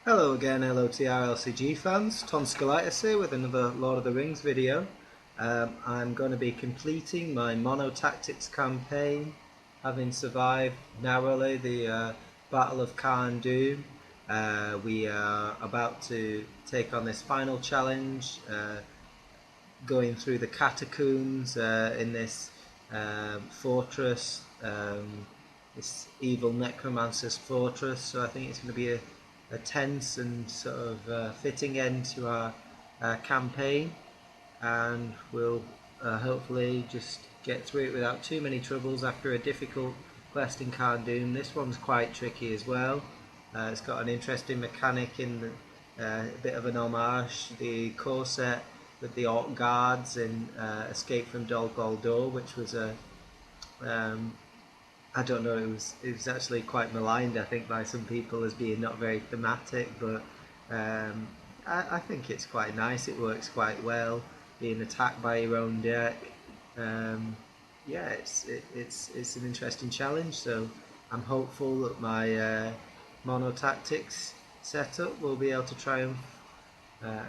Hello again, LOTR LCG fans. Tonskillitis here with another Lord of the Rings video. I'm going to be completing my Mono Tactics campaign, having survived narrowly the Battle of Khana Dûm. We are about to take on this final challenge, going through the catacombs in this fortress, this evil necromancer's fortress. So I think it's going to be a tense and sort of fitting end to our campaign, and we'll hopefully just get through it without too many troubles after a difficult quest in Khana Dûm. This one's quite tricky as well. It's got an interesting mechanic in the, a bit of an homage, the core set with the Orc Guards in Escape from Dol Guldur, which was a I don't know, it was actually quite maligned, I think, by some people as being not very thematic, but I think it's quite nice. It works quite well, being attacked by your own deck. Yeah, it's an interesting challenge, so I'm hopeful that my Mono Tactics setup will be able to triumph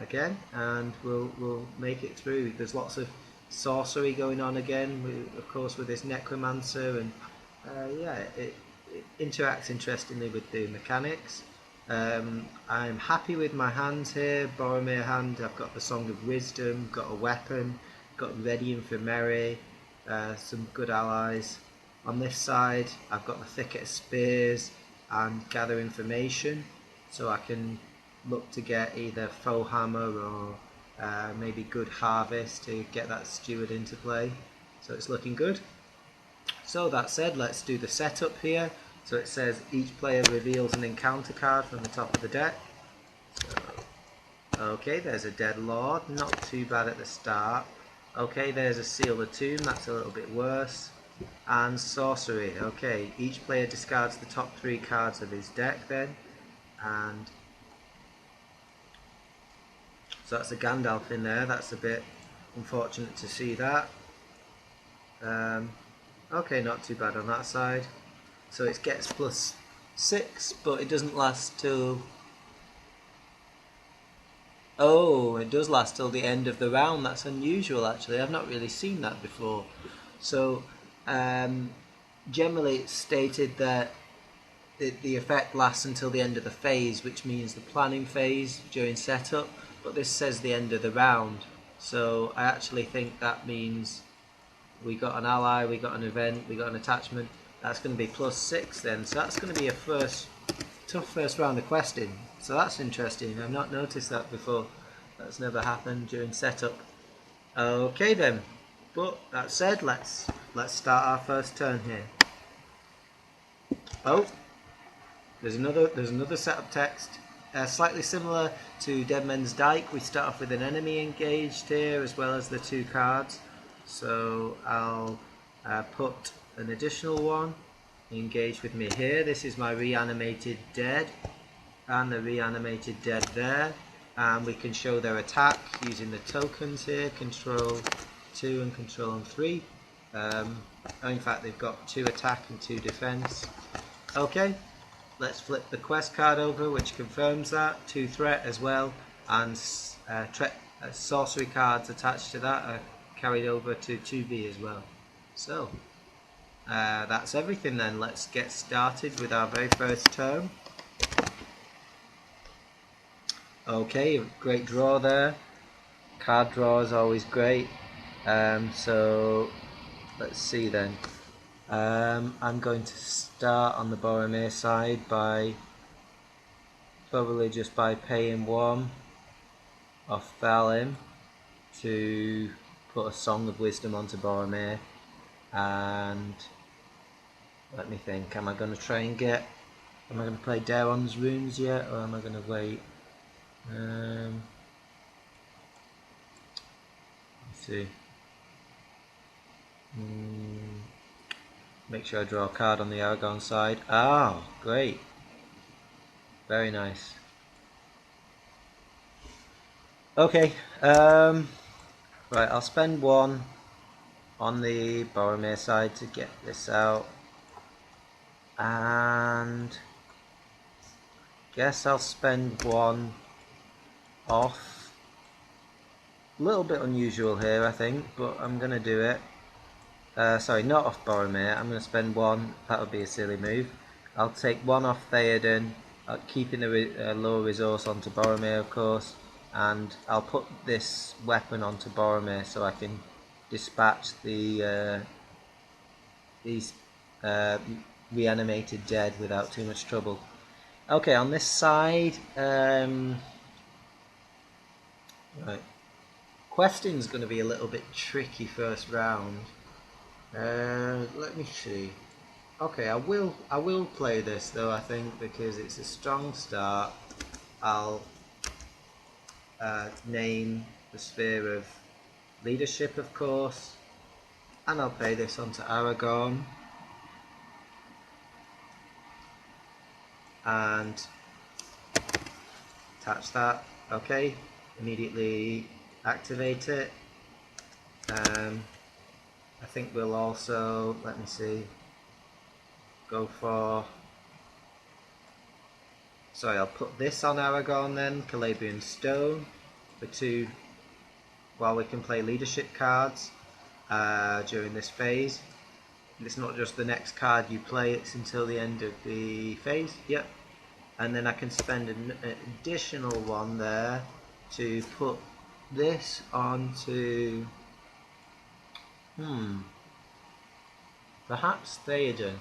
again, and we'll make it through. There's lots of sorcery going on again, of course, with this necromancer, and yeah, it interacts interestingly with the mechanics. I'm happy with my hands here. Boromir hand, I've got the Song of Wisdom, got a weapon, got Ready Infirmary, some good allies. On this side, I've got the Thicket of Spears and Gather Information, so I can look to get either Foe Hammer or maybe Good Harvest to get that Steward into play. So it's looking good. So that said, let's do the setup here. So it says each player reveals an encounter card from the top of the deck. So, okay, there's a Dead Lord, not too bad at the start. Okay, there's a Seal the Tomb, that's a little bit worse. And Sorcery. Okay, each player discards the top 3 cards of his deck then. And so that's a Gandalf in there, that's a bit unfortunate to see that. Okay, not too bad on that side. So it gets +6, but it doesn't last till... Oh, it does last till the end of the round. That's unusual, actually. I've not really seen that before. So, generally it's stated that the effect lasts until the end of the phase, which means the planning phase during setup, but this says the end of the round. So I actually think that means we got an ally, we got an event, we got an attachment. That's going to be +6 then. So that's going to be a tough first round of questing. So that's interesting. I've not noticed that before. That's never happened during setup. Okay then. But that said, let's start our first turn here. Oh, there's another setup text. Slightly similar to Dead Men's Dyke. We start off with an enemy engaged here, as well as the 2 cards. So I'll put an additional one engaged with me here. This is my reanimated dead and the reanimated dead there, and we can show their attack using the tokens here, control 2 and control 3. In fact, they've got 2 attack and 2 defense. Okay, let's flip the quest card over, which confirms that. 2 threat as well, and sorcery cards attached to that are carried over to 2B as well. So that's everything then. Let's get started with our very first turn. Okay, great draw there. Card draw is always great. So let's see then. I'm going to start on the Boromir side by probably just by paying 1 off Thalim to put a Song of Wisdom onto Boromir, and let me think, am I going to play Daeron's runes yet, or am I going to wait? Let's see. Make sure I draw a card on the Aragorn side. Oh, great. Very nice. Okay, right, I'll spend 1 on the Boromir side to get this out, and Guess I'll spend one off. A little bit unusual here, I think, but I'm going to do it. Sorry, not off Boromir. I'm going to spend one. That would be a silly move. I'll take one off Theoden, keeping the lower resource onto Boromir, of course, and I'll put this weapon onto Boromir so I can dispatch these uh, reanimated dead without too much trouble. Okay, on this side, right, questing's going to be a little bit tricky first round. Let me see. Okay, I will play this though, I think, because it's a strong start. I'll name the sphere of leadership, of course, and I'll play this onto Aragorn, and attach that. Okay, immediately activate it. I think we'll also, let me see, go for, sorry, I'll put this on Aragorn then, Calabrian Stone, for 2, while we can play leadership cards during this phase. And it's not just the next card you play, it's until the end of the phase. Yep. And then I can spend an additional one there to put this onto perhaps Theoden.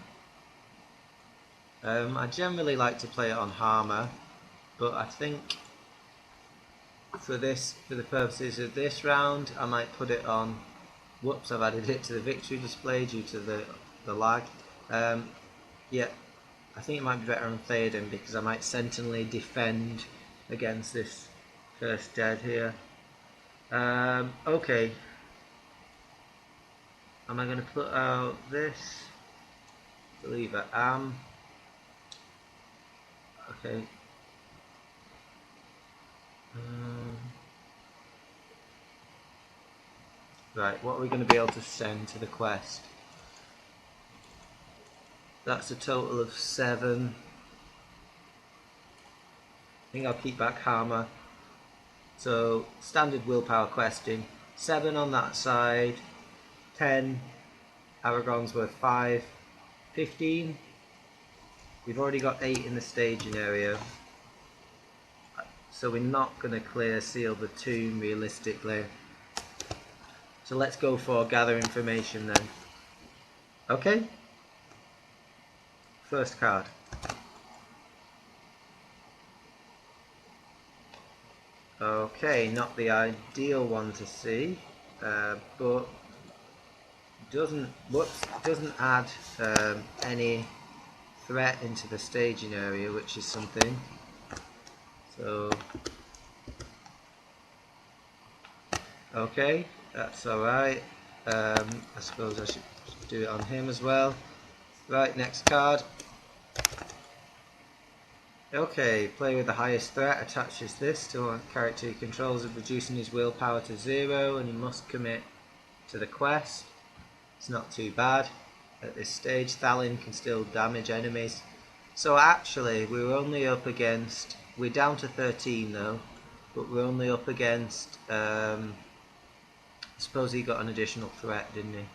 I generally like to play it on Harmer, but I think for the purposes of this round, I might put it on. Whoops! I've added it to the victory display due to the lag. Yeah, I think it might be better on Theoden because I might sentinelly defend against this first dead here. Okay. Am I going to put out this? I believe I am. Okay. Right, what are we going to be able to send to the quest? That's a total of 7. I think I'll keep back Harmer. So, standard willpower questing. 7 on that side. 10. Aragorn's worth 5. 15. We've already got 8 in the staging area. So we're not going to clear Seal the Tomb realistically. So let's go for gather information then. Okay. First card. Okay, not the ideal one to see, but doesn't add any threat into the staging area, which is something. So okay, that's alright. I suppose I should do it on him as well. Right, next card. Okay, player with the highest threat attaches this to a character he controls, reducing his willpower to 0, and he must commit to the quest. It's not too bad. At this stage, Thalin can still damage enemies. So actually, we're only up against, we're down to 13 though, but we're only up against, I suppose he got an additional threat, didn't he?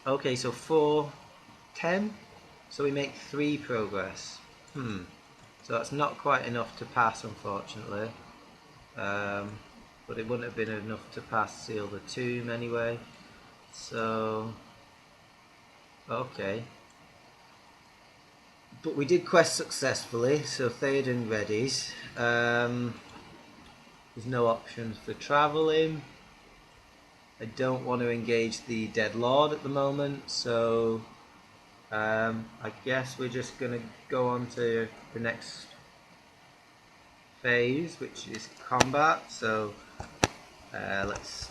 Okay, so 4, 10, so we make 3 progress. So that's not quite enough to pass, unfortunately. But it wouldn't have been enough to pass Seal the Tomb anyway. So, okay. But we did quest successfully, so Theoden readies. There's no options for travelling. I don't want to engage the Dead Lord at the moment, so I guess we're just going to go on to the next phase, which is combat. So let's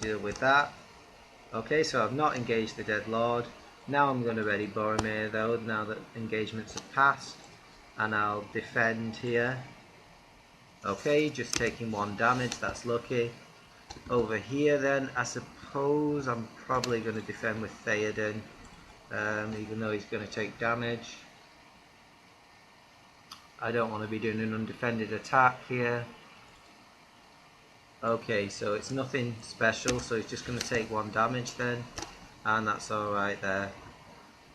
deal with that. Okay, so I've not engaged the Dead Lord. Now I'm going to ready Boromir though, now that engagements have passed, and I'll defend here. Okay, just taking 1 damage, that's lucky. Over here then, I suppose I'm probably going to defend with Theoden. even though he's going to take damage. I don't want to be doing an undefended attack here. Okay, so it's nothing special, so he's just going to take 1 damage then, and that's alright there.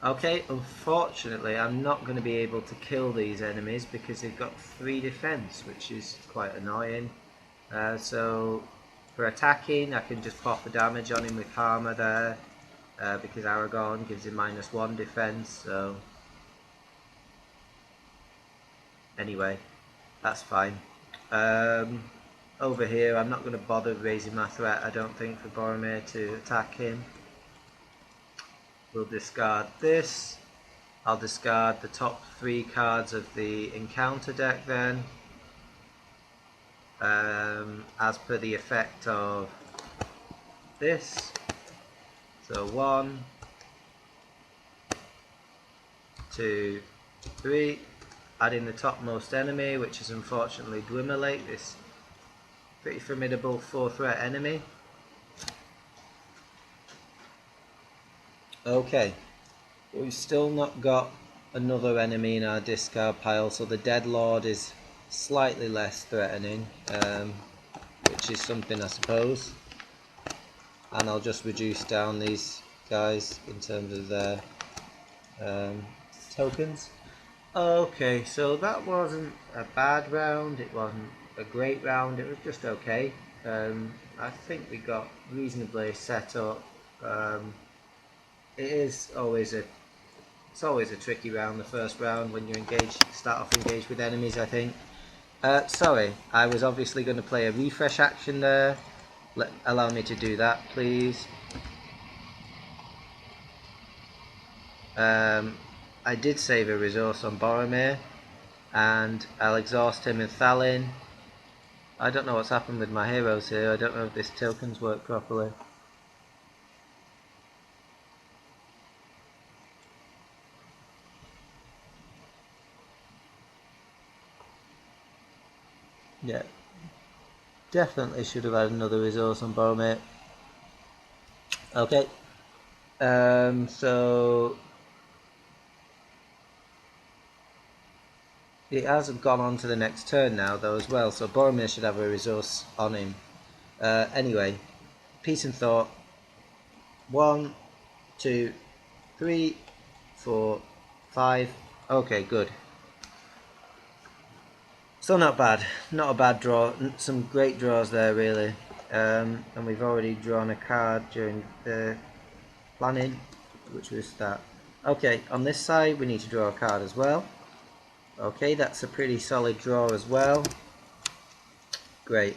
Okay, unfortunately I'm not going to be able to kill these enemies because they've got 3 defense, which is quite annoying. So for attacking I can just pop the damage on him with Harmer there, because Aragorn gives him -1 defense, so anyway, that's fine. Over here I'm not going to bother raising my threat, I don't think, for Boromir to attack him. We'll discard this. I'll discard the top 3 cards of the encounter deck then, as per the effect of this. So 1, 2, 3. Add in the topmost enemy, which is unfortunately Dwimmerlake, this pretty formidable 4-threat enemy. Okay, we've still not got another enemy in our discard pile, so the Dead Lord is slightly less threatening, which is something I suppose. And I'll just reduce down these guys in terms of their tokens. Okay, so that wasn't a bad round, it wasn't a great round, it was just okay. I think we got reasonably set up. It's always a tricky round, the first round, when you start off engaged with enemies, I think. Sorry, I was obviously going to play a refresh action there. Allow me to do that, please. I did save a resource on Boromir, and I'll exhaust him in Thalin. I don't know what's happened with my heroes here, I don't know if this tokens work properly. Yeah, definitely should have had another resource on Boromir. Okay, so it hasn't gone on to the next turn now though as well, so Boromir should have a resource on him. Anyway, peace and thought. 1, 2, 3, 4, 5. Okay, good. So not bad, not a bad draw. Some great draws there really. And we've already drawn a card during the planning, which was that. Okay, on this side we need to draw a card as well. Okay, that's a pretty solid draw as well. Great.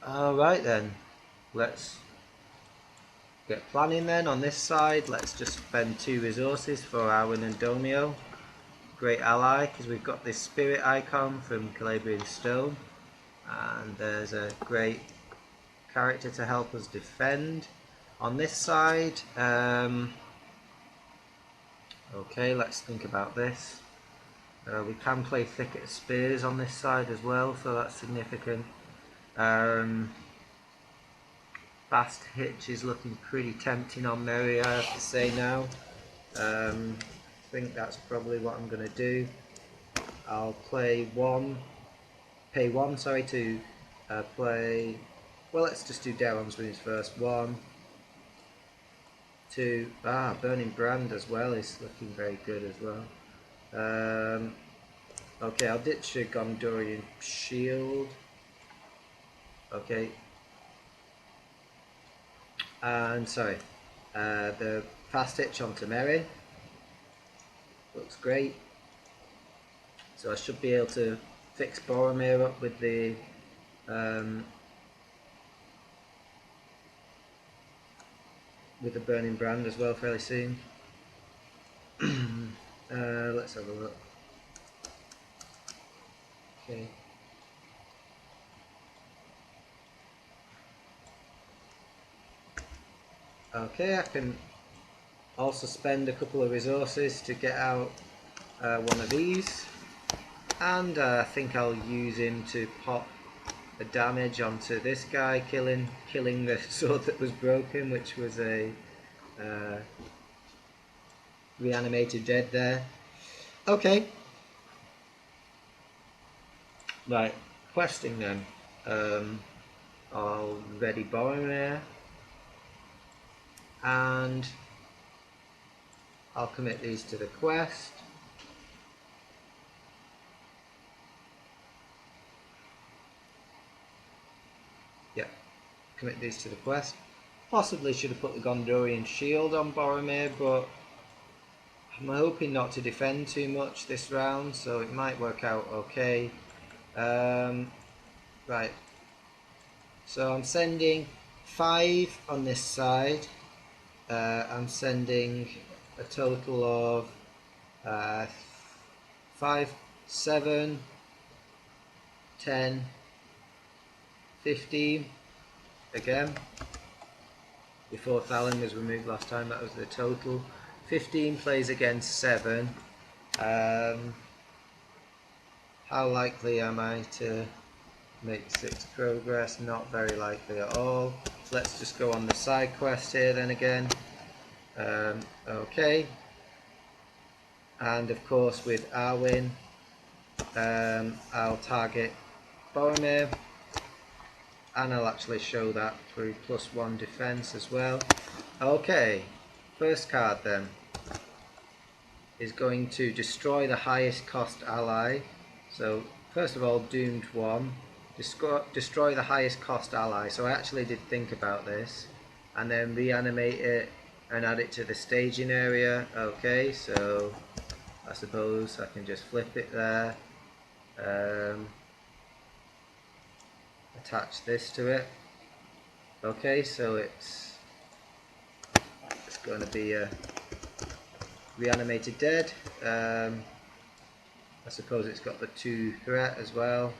Alright then, let's get planning then on this side. Let's just spend 2 resources for Arwen and Domio. Great ally, because we've got this spirit icon from Calabrian Stone, and there's a great character to help us defend. On this side, okay, let's think about this. We can play Thicket of Spears on this side as well, so that's significant. Fast Hitch is looking pretty tempting on Merry, I have to say now. I think that's probably what I'm going to do. I'll play pay 1 to play, well, let's just do Daron's runes first. 1, 2, Burning Brand as well is looking very good as well. Okay, I'll ditch a Gondorian Shield. Okay. And sorry, the Fast Hitch onto Merry. Looks great. So I should be able to fix Boromir up with the Burning Brand as well fairly soon. Let's have a look. Okay. Okay, I can also spend a couple of resources to get out one of these, and I think I'll use him to pop a damage onto this guy, killing the sword that was broken, which was a reanimated dead there. Okay. Right, questing then. I'll ready Boromir, and I'll commit these to the quest. Yeah, commit these to the quest. Possibly should have put the Gondorian shield on Boromir, but I'm hoping not to defend too much this round, so it might work out okay. Right, so I'm sending 5 on this side. I'm sending a total of 5, 7, 10, 15 again. Before Thalin was removed last time, that was the total. 15 plays against 7. How likely am I to make 6 progress? Not very likely at all. So let's just go on the side quest here then again. Okay. And of course with Arwen, I'll target Boromir, and I'll actually show that through +1 defense as well. Okay, first card then is going to destroy the highest cost ally. So first of all, doomed 1, destroy the highest cost ally. So I actually did think about this, and then reanimate it and add it to the staging area. Okay, so I suppose I can just flip it there, attach this to it. Okay, so it's going to be a reanimated dead. I suppose it's got the 2 threat as well.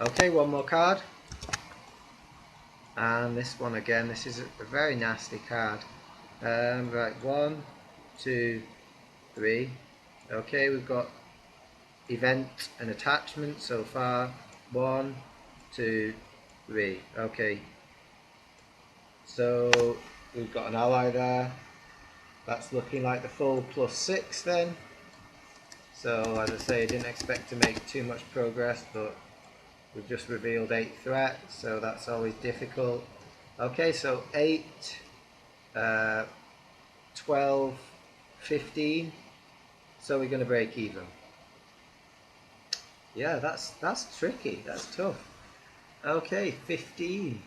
Okay, one more card. And this one again, this is a very nasty card. Right, 1, 2, 3. Okay, we've got event and attachment so far. 1, 2, 3. Okay, so we've got an ally there. That's looking like the full +6 then. So as I say, I didn't expect to make too much progress, but we've just revealed 8 threat, so that's always difficult. Okay, so 8, 12, 15. So we're going to break even. Yeah, that's tricky. That's tough. Okay, 15.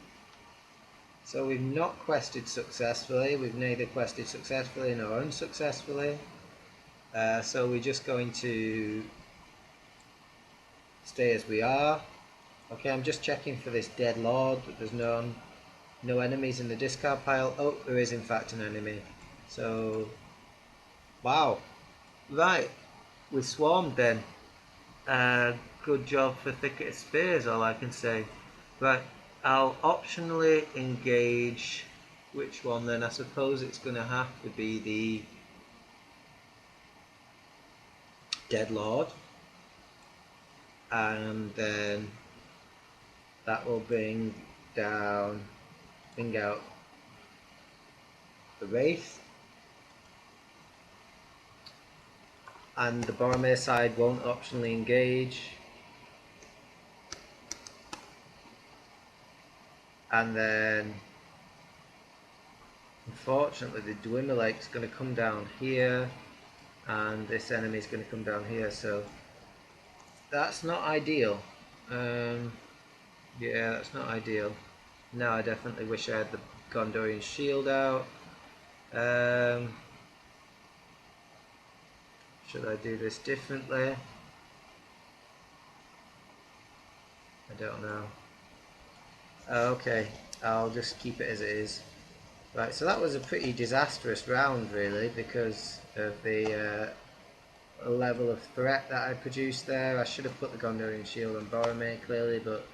So we've not quested successfully. We've neither quested successfully nor unsuccessfully. So we're just going to stay as we are. Okay, I'm just checking for this dead lord, but there's no enemies in the discard pile. Oh, there is in fact an enemy. So, wow. Right, we swarmed then. Good job for Thicket of Spears, all I can say. Right, I'll optionally engage. Which one then? I suppose it's going to have to be the Dead Lord. And then that will bring out the Wraith. And the Boromir side won't optionally engage. And then, unfortunately, the Dwimmerlake's going to come down here, and this enemy is going to come down here, so that's not ideal. Yeah, that's not ideal. Now I definitely wish I had the Gondorian shield out. Should I do this differently? I don't know. Okay, I'll just keep it as it is. Right, so that was a pretty disastrous round really, because of the level of threat that I produced there. I should have put the Gondorian shield on Boromir clearly, but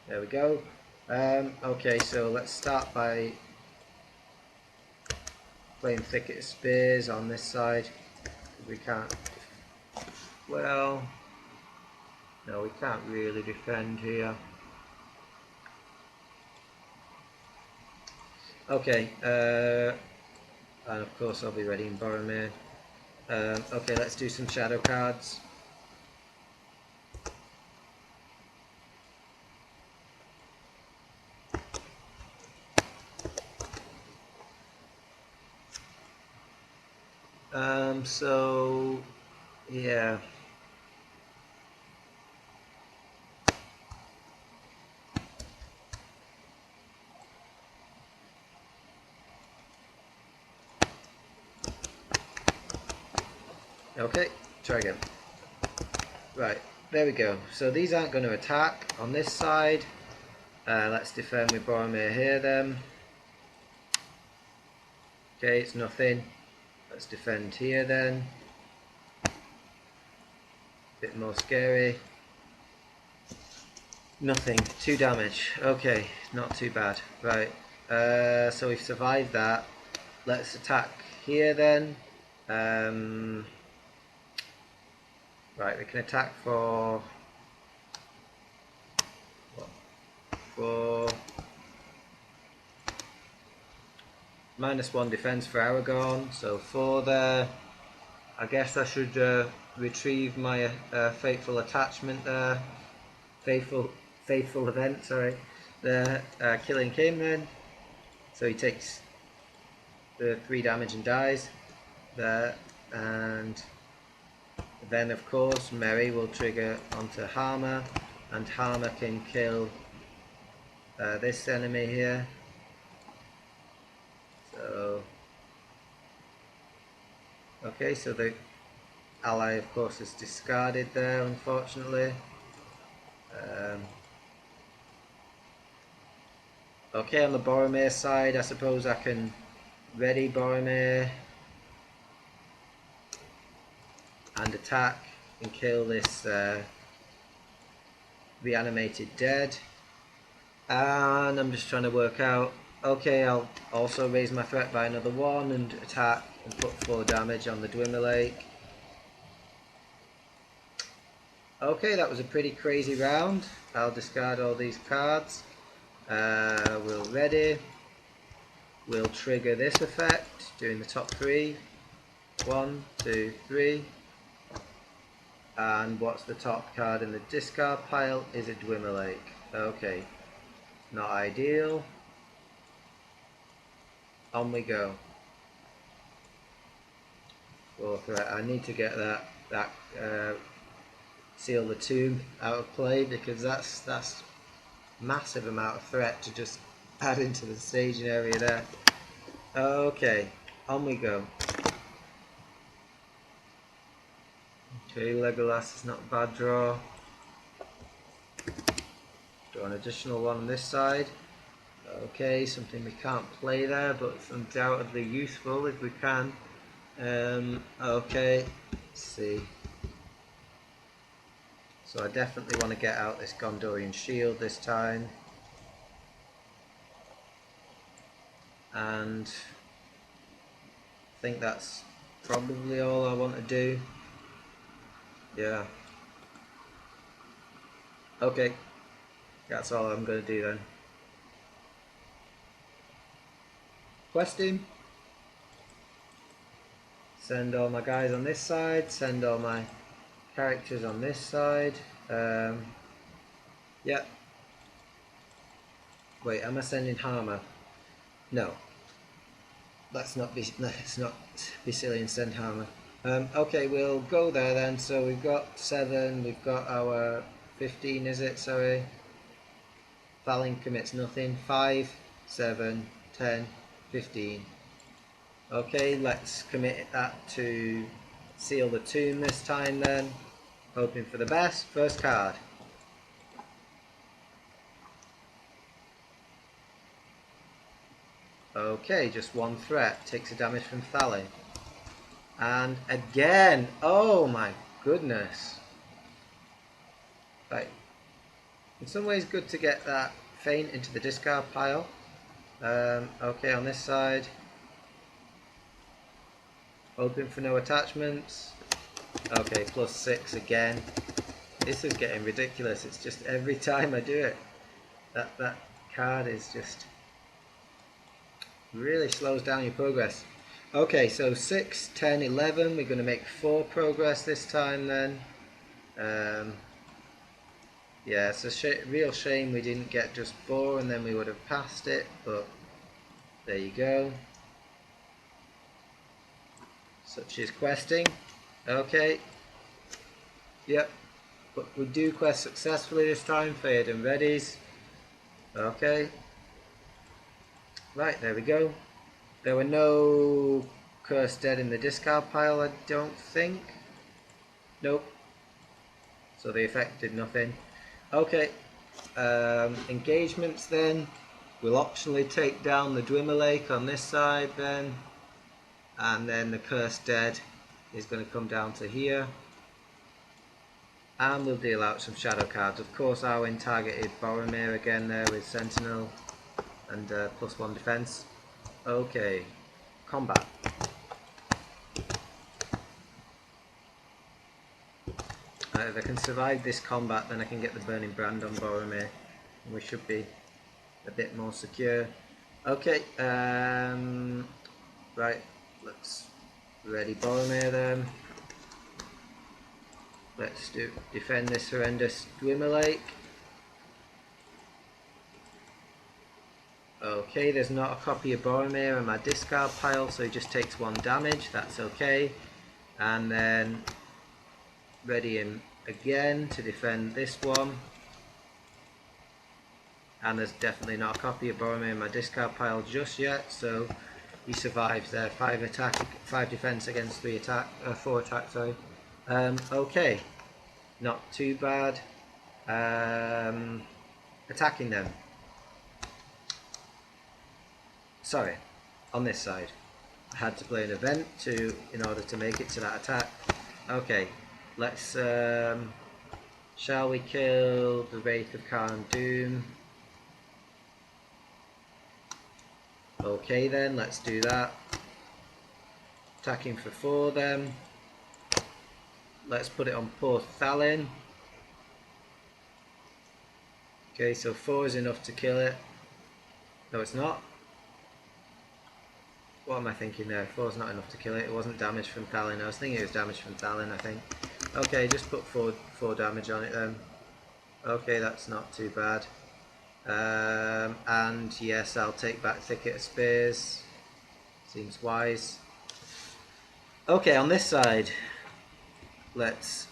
there we go. Okay, so let's start by playing Thicket of Spears on this side. We can't, well, no, we can't really defend here. Okay, and of course I'll be ready in Boromir. Okay, let's do some shadow cards. So yeah. Okay, try again. Right, there we go. So these aren't going to attack on this side. Let's defend with Boromir here then. Okay, it's nothing. Let's defend here then. Bit more scary. Nothing. 2 damage. Okay, not too bad. Right, so we've survived that. Let's attack here then. Right, we can attack for -1 defense for Aragorn, so 4 there. I guess I should retrieve my fateful attachment there. Faithful event, sorry. The killing him then. So he takes the 3 damage and dies there, and then of course Merry will trigger onto Harmer, and Harmer can kill this enemy here. So okay, so the ally of course is discarded there, unfortunately. Okay, on the Boromir side, I suppose I can ready Boromir and attack and kill this reanimated dead. And I'm just trying to work out, okay, I'll also raise my threat by another 1 and attack and put 4 damage on the Dwimmerlake. Okay, that was a pretty crazy round. I'll discard all these cards. We'll ready. We'll trigger this effect, doing the top 3. 1, 2, 3. And what's the top card in the discard pile is a Dwimmerlake. Okay, not ideal. On we go. 4 threat. I need to get that Seal the Tomb out of play, because that's massive amount of threat to just add into the staging area there. Okay, on we go. Okay, Legolas is not a bad draw. Draw an additional 1 on this side. Okay, something we can't play there, but it's undoubtedly useful if we can. Okay, let's see. So I definitely want to get out this Gondorian shield this time. And I think that's probably all I want to do. Yeah. Okay, that's all I'm going to do then. Questing. Send all my guys on this side, send all my characters on this side. Yep. Wait, am I sending Harmer? No. Let's not be silly and send Harmer. Okay, we'll go there then. So we've got 7, we've got our 15, is it? Sorry. Thalin commits nothing. 5, 7, 10, 15. Okay, let's commit that to Seal the Tomb this time then. Hoping for the best. First card. Okay, just 1 threat. Takes a damage from Thalin. And again, oh my goodness. Right. In some ways good to get that feint into the discard pile. Okay, on this side. Hoping for no attachments. Okay, +6 again. This is getting ridiculous. It's just every time I do it. That card is just... Really slows down your progress. Okay, so 6, 10, 11. We're going to make 4 progress this time then. Yeah, it's a real shame we didn't get just 4 and then we would have passed it, but there you go. Such is questing. Okay. Yep. But we do quest successfully this time. Fade and readies. Okay. Right, there we go. There were no cursed dead in the discard pile, I don't think. Nope. So the effect did nothing. Okay. Engagements then. We'll optionally take down the Dwimmer Lake on this side then. And then the cursed dead is going to come down to here. And we'll deal out some shadow cards. Of course, Arwen targeted Boromir again there with Sentinel and +1 defense. Okay, combat. If I can survive this combat, then I can get the Burning Brand on Boromir. And we should be a bit more secure. Okay, right, let's ready Boromir then. Let's defend this horrendous Dwimmer Lake. Okay, there's not a copy of Boromir in my discard pile, so he just takes 1 damage, that's okay. And then ready him again to defend this one. And there's definitely not a copy of Boromir in my discard pile just yet, so he survives there. 5 attack, 5 defense against 4 attack, sorry. Okay, not too bad. Attacking them. Sorry, on this side. I had to play an event in order to make it to that attack. Okay, let's shall we kill the Wraith of Khan Doom? Okay then, let's do that. Attacking for 4 then. Let's put it on poor Thalin. Okay, so 4 is enough to kill it. No, it's not. What am I thinking there? 4 is not enough to kill it. It wasn't damage from Thalin. I was thinking it was damage from Thalin, I think. Okay, just put 4 damage on it then. Okay, that's not too bad. And yes, I'll take back Thicket of Spears. Seems wise. Okay, on this side, let's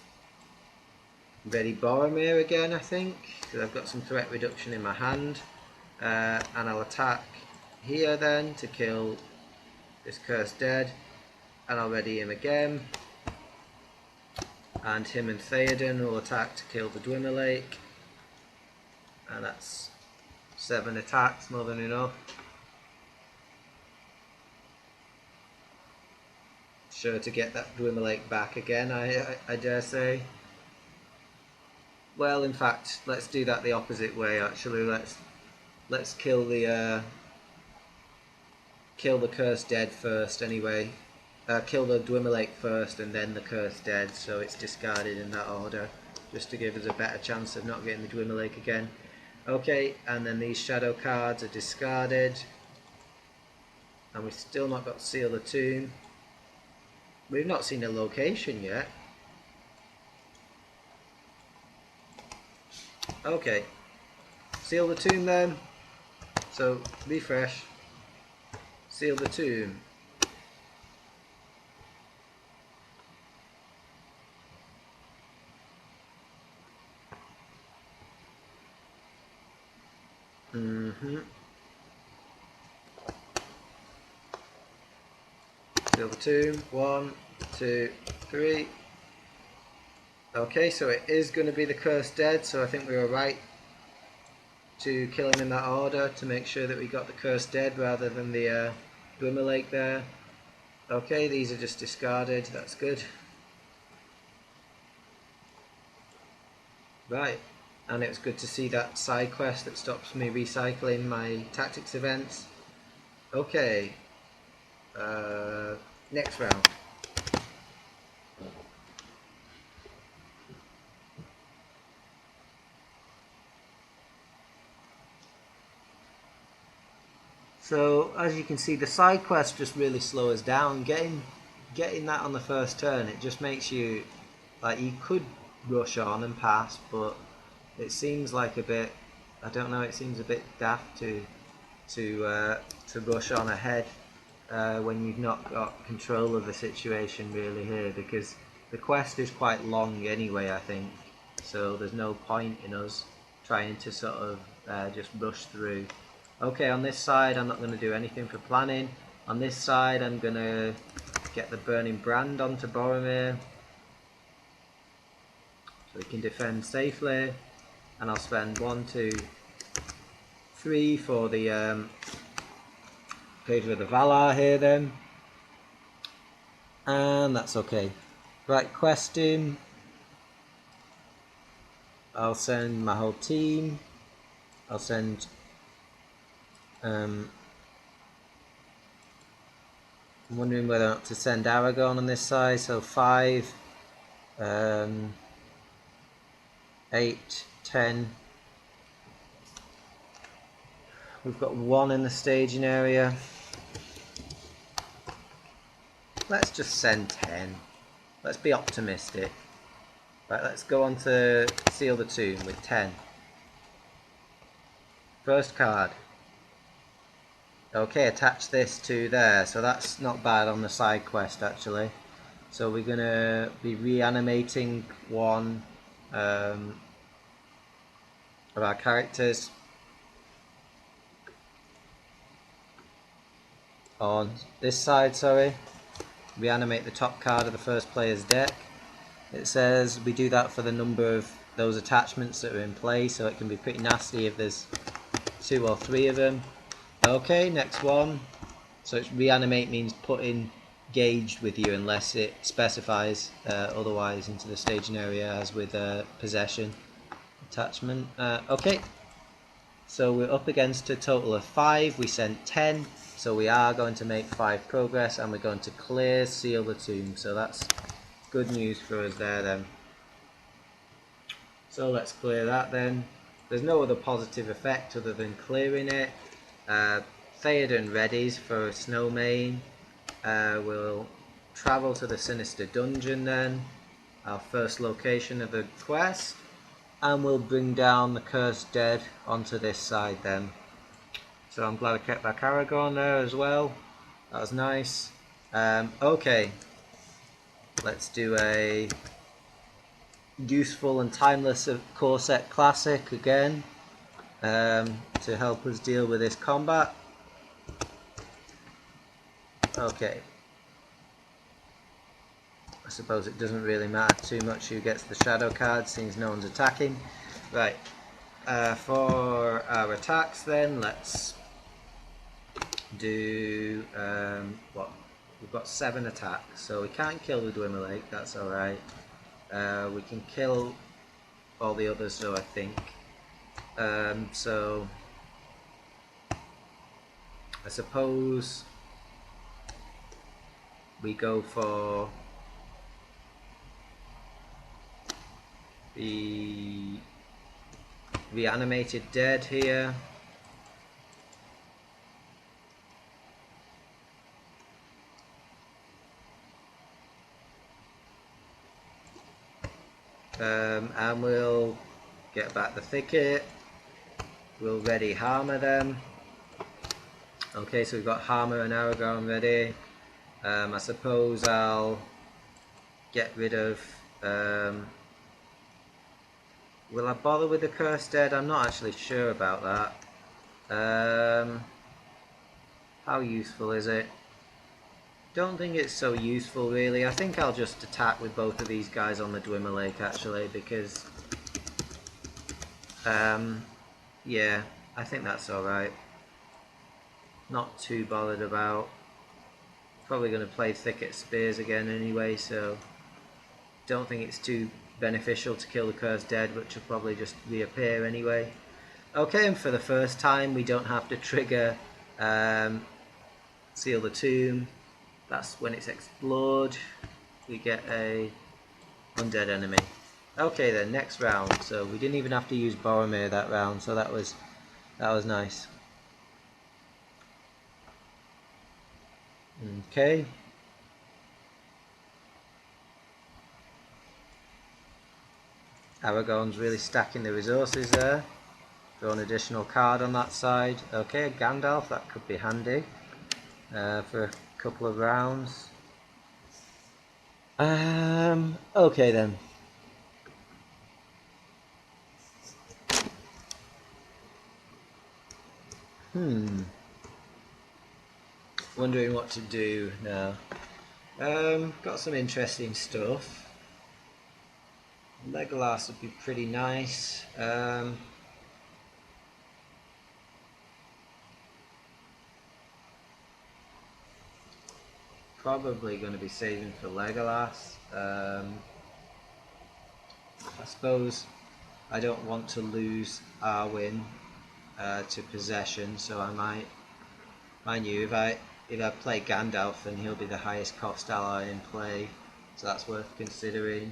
ready Boromir again, I think, because I've got some threat reduction in my hand. And I'll attack here then to kill this Cursed Dead. And I'll ready him again. And him and Theoden will attack to kill the Dwimmer Lake. And that's 7 attacks, more than enough. Sure to get that Dwimmer Lake back again, I dare say. Well, in fact, let's do that the opposite way. Actually, let's kill the Cursed Dead first. Anyway, kill the Dwimmer Lake first, and then the Cursed Dead, so it's discarded in that order, just to give us a better chance of not getting the Dwimmer Lake again. Okay, and then these shadow cards are discarded, and we've still not got Seal the Tomb. We've not seen a location yet. Okay, Seal the Tomb then. So refresh. Seal the Tomb. Seal the Tomb. 1, 2, 3. Okay, so it is going to be the Cursed Dead, so I think we were right to kill him in that order to make sure that we got the Cursed Dead rather than the Dwimmer Lake there. Okay, these are just discarded, that's good. Right, and it was good to see that side quest that stops me recycling my tactics events. Okay, next round. So as you can see, the side quest just really slows down. Getting that on the first turn, it just makes you, like, you could rush on and pass, but it seems like a bit, I don't know, it seems a bit daft to rush on ahead when you've not got control of the situation really here, because the quest is quite long anyway, I think, so there's no point in us trying to sort of just rush through. Okay, on this side I'm not going to do anything for planning. On this side I'm going to get the burning brand onto Boromir so he can defend safely, and I'll spend 1, 2, 3 for the Favor of the Valar here then, and that's okay. Right, questing. I'll send my whole team. I'll send I'm wondering whether or not to send Aragorn on this side, so 5, 8, 10. We've got 1 in the staging area. Let's just send 10. Let's be optimistic. Right, let's go on to Seal the Tomb with 10. First card. Okay, attach this to there, so that's not bad on the side quest actually. So we're going to be reanimating one of our characters on this side, sorry. Reanimate the top card of the first player's deck. It says we do that for the number of those attachments that are in play, so it can be pretty nasty if there's 2 or 3 of them. Okay, next one. So it's reanimate means put engaged with you unless it specifies otherwise into the staging area, as with possession attachment. Okay, so we're up against a total of 5. We sent 10, so we are going to make 5 progress, and we're going to clear Seal the Tomb. So that's good news for us there then. So let's clear that then. There's no other positive effect other than clearing it. Theoden readies for Snowmane. We'll travel to the Sinister Dungeon then, our first location of the quest, and we'll bring down the Cursed Dead onto this side then. So I'm glad I kept back Aragorn there as well. That was nice. Okay, let's do a useful and timeless core set classic again to help us deal with this combat. Okay, I suppose it doesn't really matter too much who gets the shadow card since no one's attacking. Right, for our attacks then, let's do what? We've got 7 attacks, so we can't kill the Dwimmerlake, that's alright. We can kill all the others though, I think. So I suppose we go for the reanimated dead here. And we'll get back the thicket. We'll ready Harmer them. Okay, so we've got Harmer and Aragorn ready. I suppose I'll get rid of... will I bother with the Cursed Dead? I'm not actually sure about that. How useful is it? Don't think it's so useful really. I think I'll just attack with both of these guys on the Dwimmerlake actually, because yeah, I think that's alright. Not too bothered about. Probably going to play Thicket Spears again anyway, so don't think it's too beneficial to kill the Cursed Dead, which will probably just reappear anyway. Okay, and for the first time we don't have to trigger Seal the Tomb. That's when it's explored. We get a undead enemy. Okay then, next round. So we didn't even have to use Boromir that round, so that was nice. Okay. Aragorn's really stacking the resources there. Draw an additional card on that side. Okay, Gandalf, that could be handy for a couple of rounds. Okay then. Wondering what to do now. Got some interesting stuff. Legolas would be pretty nice. Probably going to be saving for Legolas. I suppose I don't want to lose Arwen to possession, so I might. Mind you, if I play Gandalf, then he'll be the highest cost ally in play, so that's worth considering.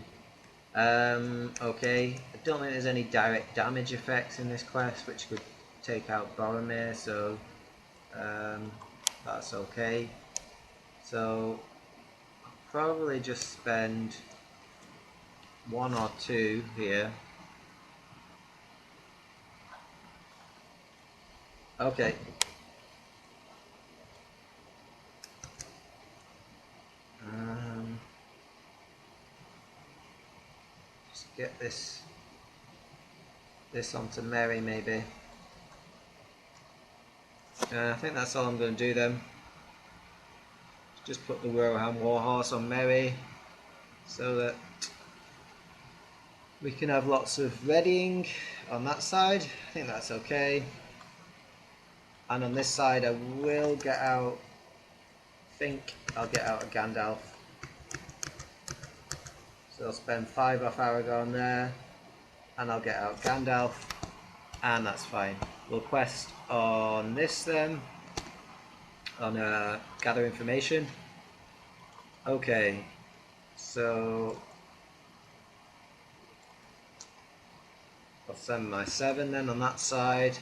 Okay, I don't think there's any direct damage effects in this quest, which could take out Boromir, so that's okay. So I'll probably just spend 1 or 2 here. Okay. Just get this onto Merry maybe. I think that's all I'm going to do then. Just put the Rohan Warhorse on Merry so that we can have lots of readying on that side. I think that's okay. And on this side I will get out, I think I'll get out a Gandalf. So I'll spend 5 off Aragorn there, and I'll get out Gandalf, and that's fine. We'll quest on this then, on gather information. Okay, so I'll send my 7 then on that side.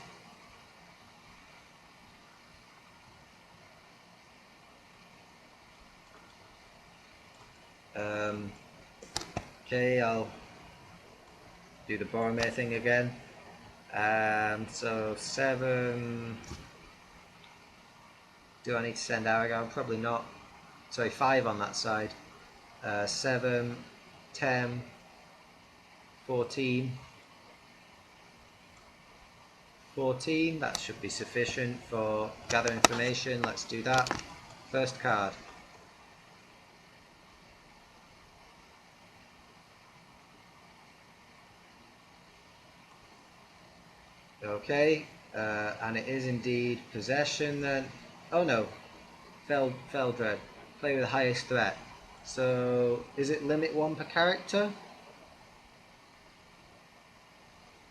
Okay, I'll do the Boromir thing again. So 7. Do I need to send Aragorn? Probably not. Sorry, 5 on that side. 7, 10, 14. 14, that should be sufficient for gather information. Let's do that. First card. Okay, and it is indeed possession then. Oh no, Feldred. Play with the highest threat. So, is it limit 1 per character?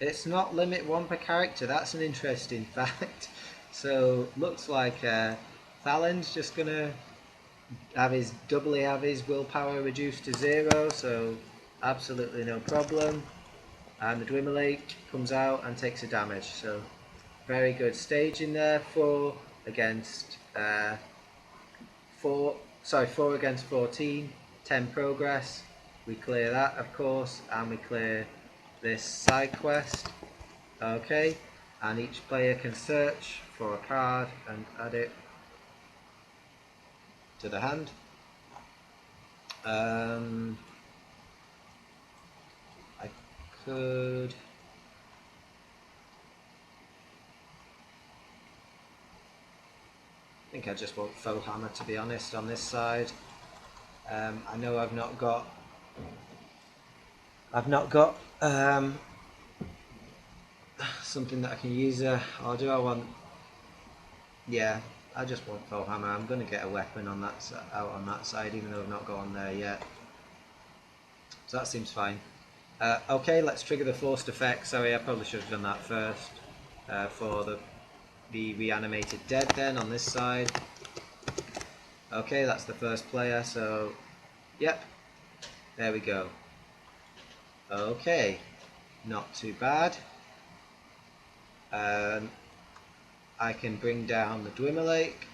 It's not limit 1 per character, that's an interesting fact. So, looks like Thalen's just gonna doubly have his willpower reduced to 0, so absolutely no problem. And the Dwimmerlake comes out and takes a damage, so very good staging there. 4 against 4 against 14, 10 progress. We clear that, of course, and we clear this side quest. Okay, and each player can search for a card and add it to the hand. I could. I think I just want Faux Hammer, to be honest, on this side. I know I've not got something that I can use there. Or do I want? Yeah, I just want Faux Hammer. I'm going to get a weapon on that out on that side, even though I've not got on there yet. So that seems fine. Okay, let's trigger the forced effect. Sorry, I probably should have done that first for the reanimated dead then on this side. Okay, that's the first player, so yep, there we go. Okay, not too bad. I can bring down the Dwimmerlake.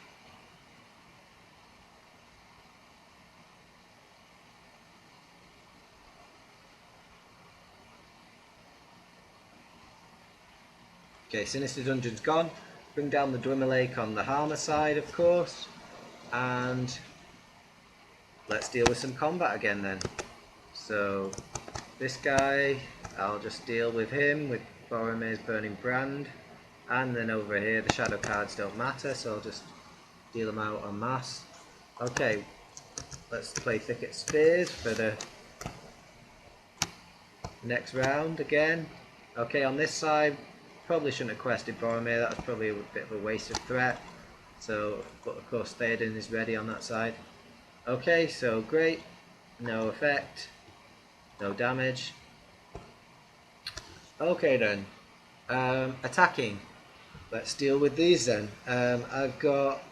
Okay, Sinister Dungeon's gone. Bring down the Dwimmer Lake on the Harmer side, of course. And let's deal with some combat again then. So, this guy, I'll just deal with him with Boromir's Burning Brand. And then over here, the shadow cards don't matter, so I'll just deal them out en masse. Okay, let's play Thicket Spears for the next round again. Okay, on this side, probably shouldn't have quested Boromir, that was probably a bit of a waste of threat. So, but of course Theoden is ready on that side. Okay, so great, no effect, no damage. Okay then, attacking. Let's deal with these then. I've got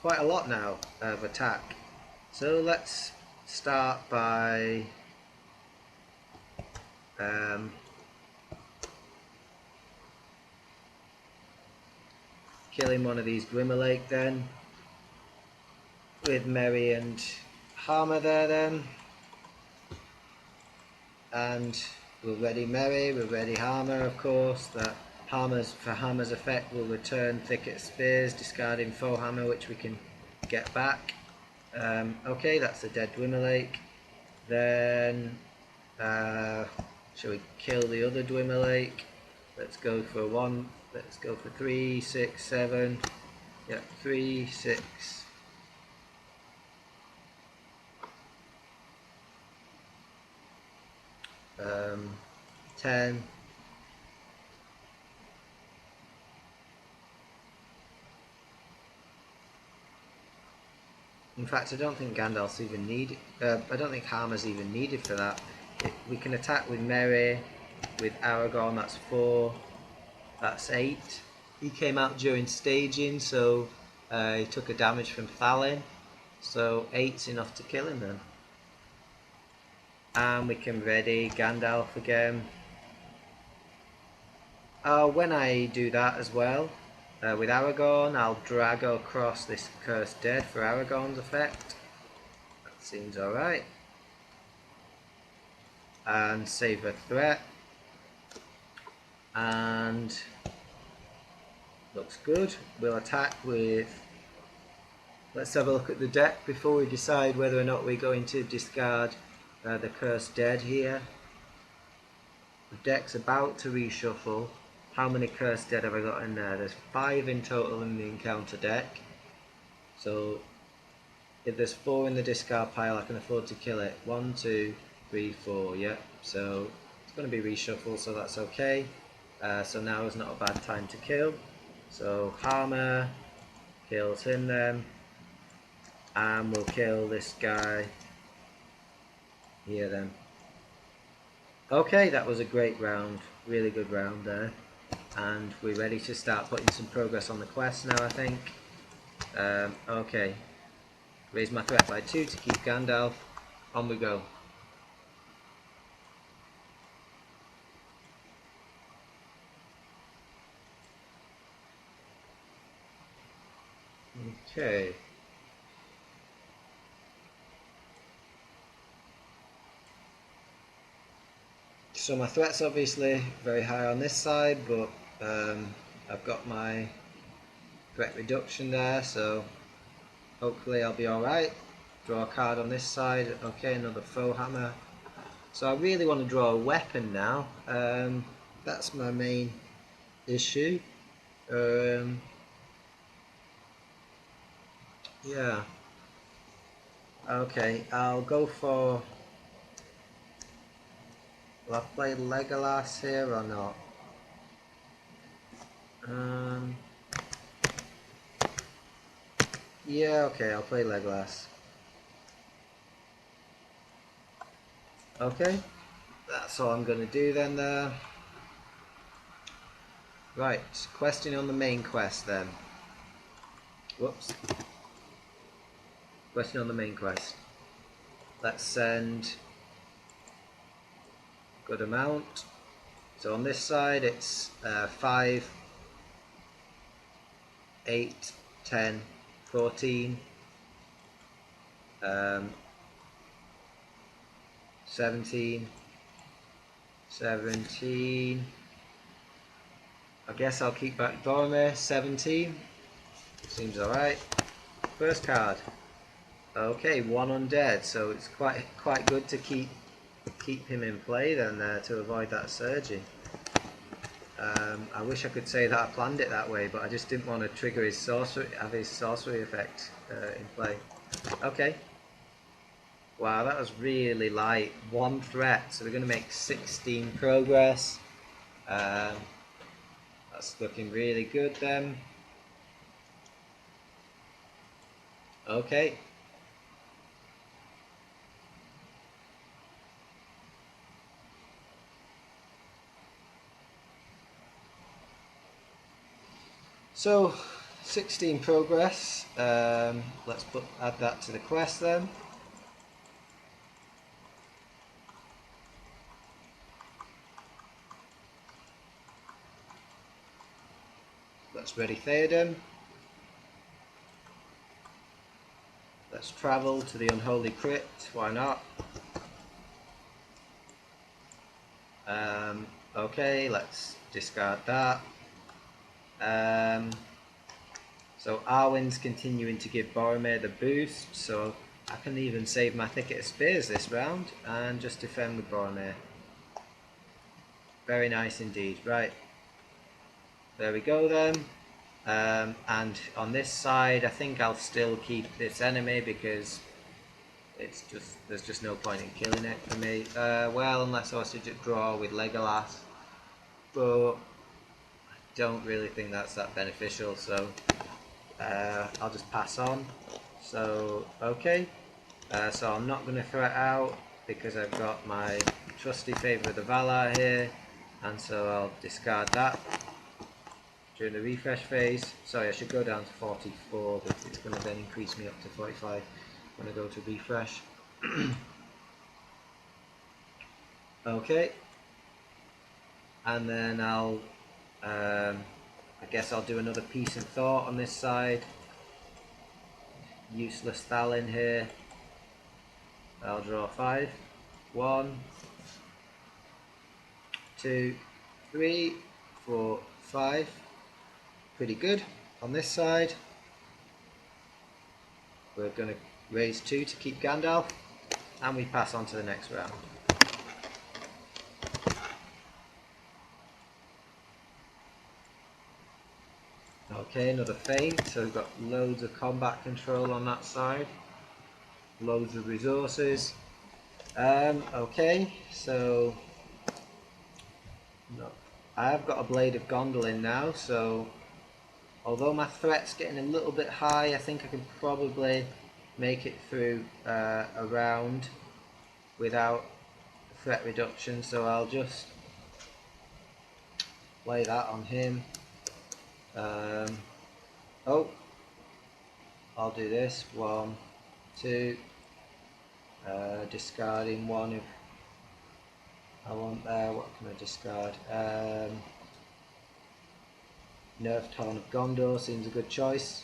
quite a lot now of attack. So let's start by killing one of these Dwimmer Lake then. With Merry and Harmer there then. And we're ready Merry, we're ready Harmer of course. That Harmer's effect will return Thicket Spears, discarding foe hammer which we can get back. Okay, that's a dead Dwimmer Lake. Then shall we kill the other Dwimmer Lake? Let's go for one. Let's go for 3, 6, 7. Yep, 3, 6. 10. In fact, I don't think Gandalf's even needed. I don't think Harmer's even needed for that. We can attack with Merry, with Aragorn. That's 4. That's 8. He came out during staging, so he took a damage from Thalin. So 8's enough to kill him then. And we can ready Gandalf again. When I do that as well, with Aragorn, I'll drag across this Cursed Dead for Aragorn's effect. That seems alright. And save a threat. And looks good. We'll attack with... Let's have a look at the deck before we decide whether or not we're going to discard the Cursed Dead here. The deck's about to reshuffle. How many Cursed Dead have I got in there? There's 5 in total in the encounter deck. So if there's 4 in the discard pile, I can afford to kill it. 1, 2, 3, 4. Yep. So it's going to be reshuffled, so that's okay. So now is not a bad time to kill. So Harmer kills him then. And we'll kill this guy here then. Okay, that was a great round. Really good round there. And we're ready to start putting some progress on the quest now, I think. Okay. Raise my threat by 2 to keep Gandalf. On we go. Okay. So my threat's obviously very high on this side, but I've got my threat reduction there, so hopefully I'll be alright. Draw a card on this side. Okay, another foe hammer. So I really want to draw a weapon now. That's my main issue. Yeah. Okay, I'll go for... Will I play Legolas here or not? Yeah, okay, I'll play Legolas. Okay, that's all I'm going to do then there. Right, questing on the main quest then. Whoops. Question on the main quest. Let's send good amount. So on this side it's 5, 8, 10, 14, 17, 17, I guess I'll keep back Boromir, 17. Seems alright. First card. Okay, 1 undead, so it's quite good to keep him in play then to avoid that surging. I wish I could say that I planned it that way, but I just didn't want to trigger his sorcery effect in play. Okay. Wow, that was really light. 1 threat, so we're going to make 16 progress. That's looking really good then. Okay. So, 16 progress. Let's add that to the quest then. Let's ready Theoden. Let's travel to the Unholy Crypt. Why not? Okay, let's discard that. So Arwen's continuing to give Boromir the boost, so I can even save my Thicket of Spears this round and just defend with Boromir. Very nice indeed. Right, there we go then. And on this side, I think I'll still keep this enemy because there's just no point in killing it for me. Well, unless I was to draw with Legolas, but I don't really think that's that beneficial. So I'll just pass on. So okay, so I'm not going to throw it out because I've got my trusty Favour of the Valar here, and so I'll discard that during the refresh phase. Sorry, I should go down to 44, but it's going to then increase me up to 45 when I go to refresh. Okay, and then I guess I'll do another Peace and Thought on this side. Useless Thalin here. I'll draw 5. 1, 2, 3, 4, 5. Pretty good. On this side, we're going to raise 2 to keep Gandalf, and we pass on to the next round. Okay, another feint, so we've got loads of combat control on that side, loads of resources. Okay, so no, I have got a Blade of Gondolin now, so although my threat's getting a little bit high, I think I can probably make it through a round without threat reduction, so I'll just play that on him. Oh, I'll do this. 1, 2, discarding 1 if I want there. What can I discard? Nerf Torn of Gondor seems a good choice.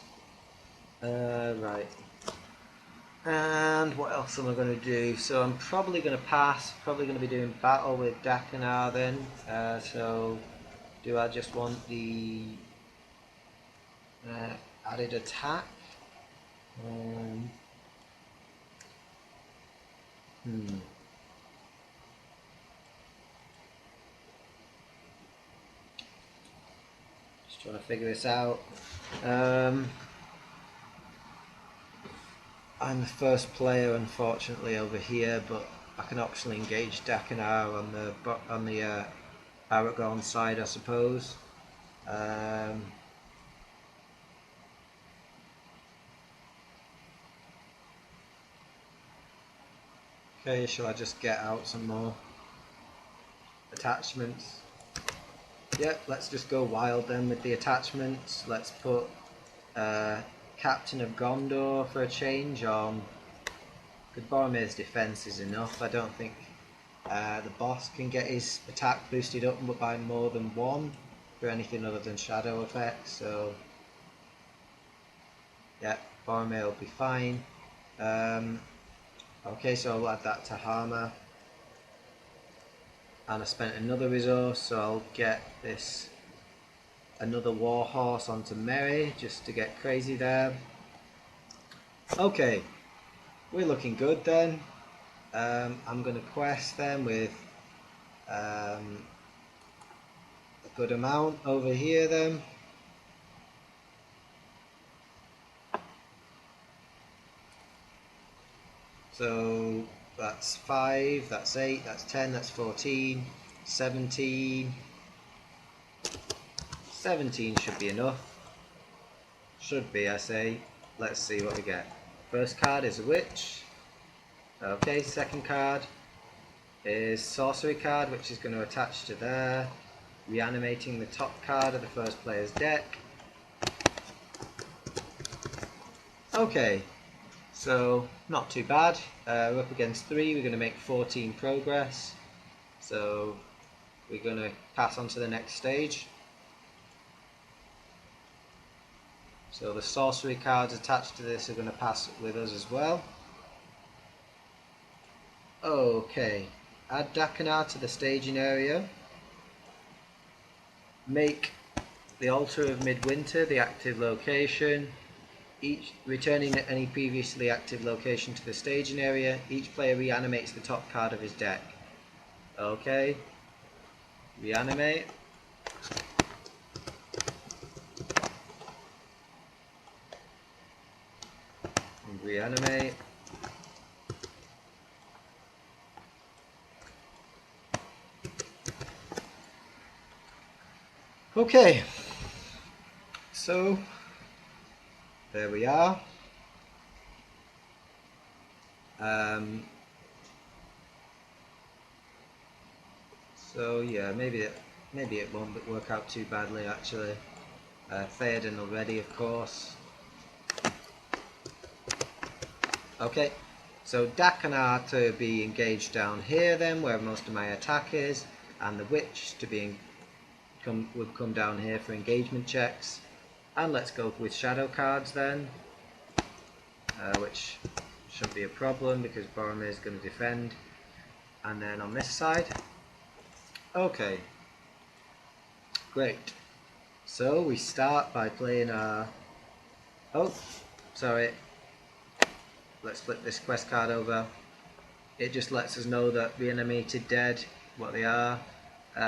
Right. And what else am I going to do? So I'm probably going to pass. Probably going to be doing battle with Dakinar then. So do I just want the added attack? Just trying to figure this out. I'm the first player, unfortunately, over here, but I can optionally engage Dakinar on the Aragorn side, I suppose. Okay, shall I just get out some more attachments? Yep, let's just go wild then with the attachments. Let's put Captain of Gondor for a change on. Good, Boromir's defense is enough. I don't think the boss can get his attack boosted up by more than 1 for anything other than shadow effects, so yeah, Boromir will be fine. Okay, so I'll add that to Harmer, and I spent another resource, so I'll get this another warhorse onto Mary just to get crazy there. Okay, we're looking good then. I'm going to quest them with a good amount over here then. So that's 5, that's 8, that's 10, that's 14, 17. 17 should be enough. Should be, I say. Let's see what we get. First card is a witch. Okay, second card is sorcery card, which is going to attach to there, reanimating the top card of the first player's deck. Okay, so not too bad. We're up against 3, we're going to make 14 progress. So we're going to pass on to the next stage. So the sorcery cards attached to this are going to pass with us as well. Okay, add Dakinar to the staging area. Make the Altar of Midwinter the active location. Returning any previously active location to the staging area, each player reanimates the top card of his deck. Okay, reanimate. And reanimate. Okay, so there we are. So yeah, maybe it won't work out too badly actually. Theoden already, of course. Okay, so Dakinar to be engaged down here then, where most of my attack is, and the witch to be would come down here for engagement checks. And let's go with shadow cards then, which shouldn't be a problem because Boromir is going to defend. And then on this side, okay, great. So we start by playing our, oh, sorry, let's flip this quest card over. It just lets us know that reanimated dead, what they are.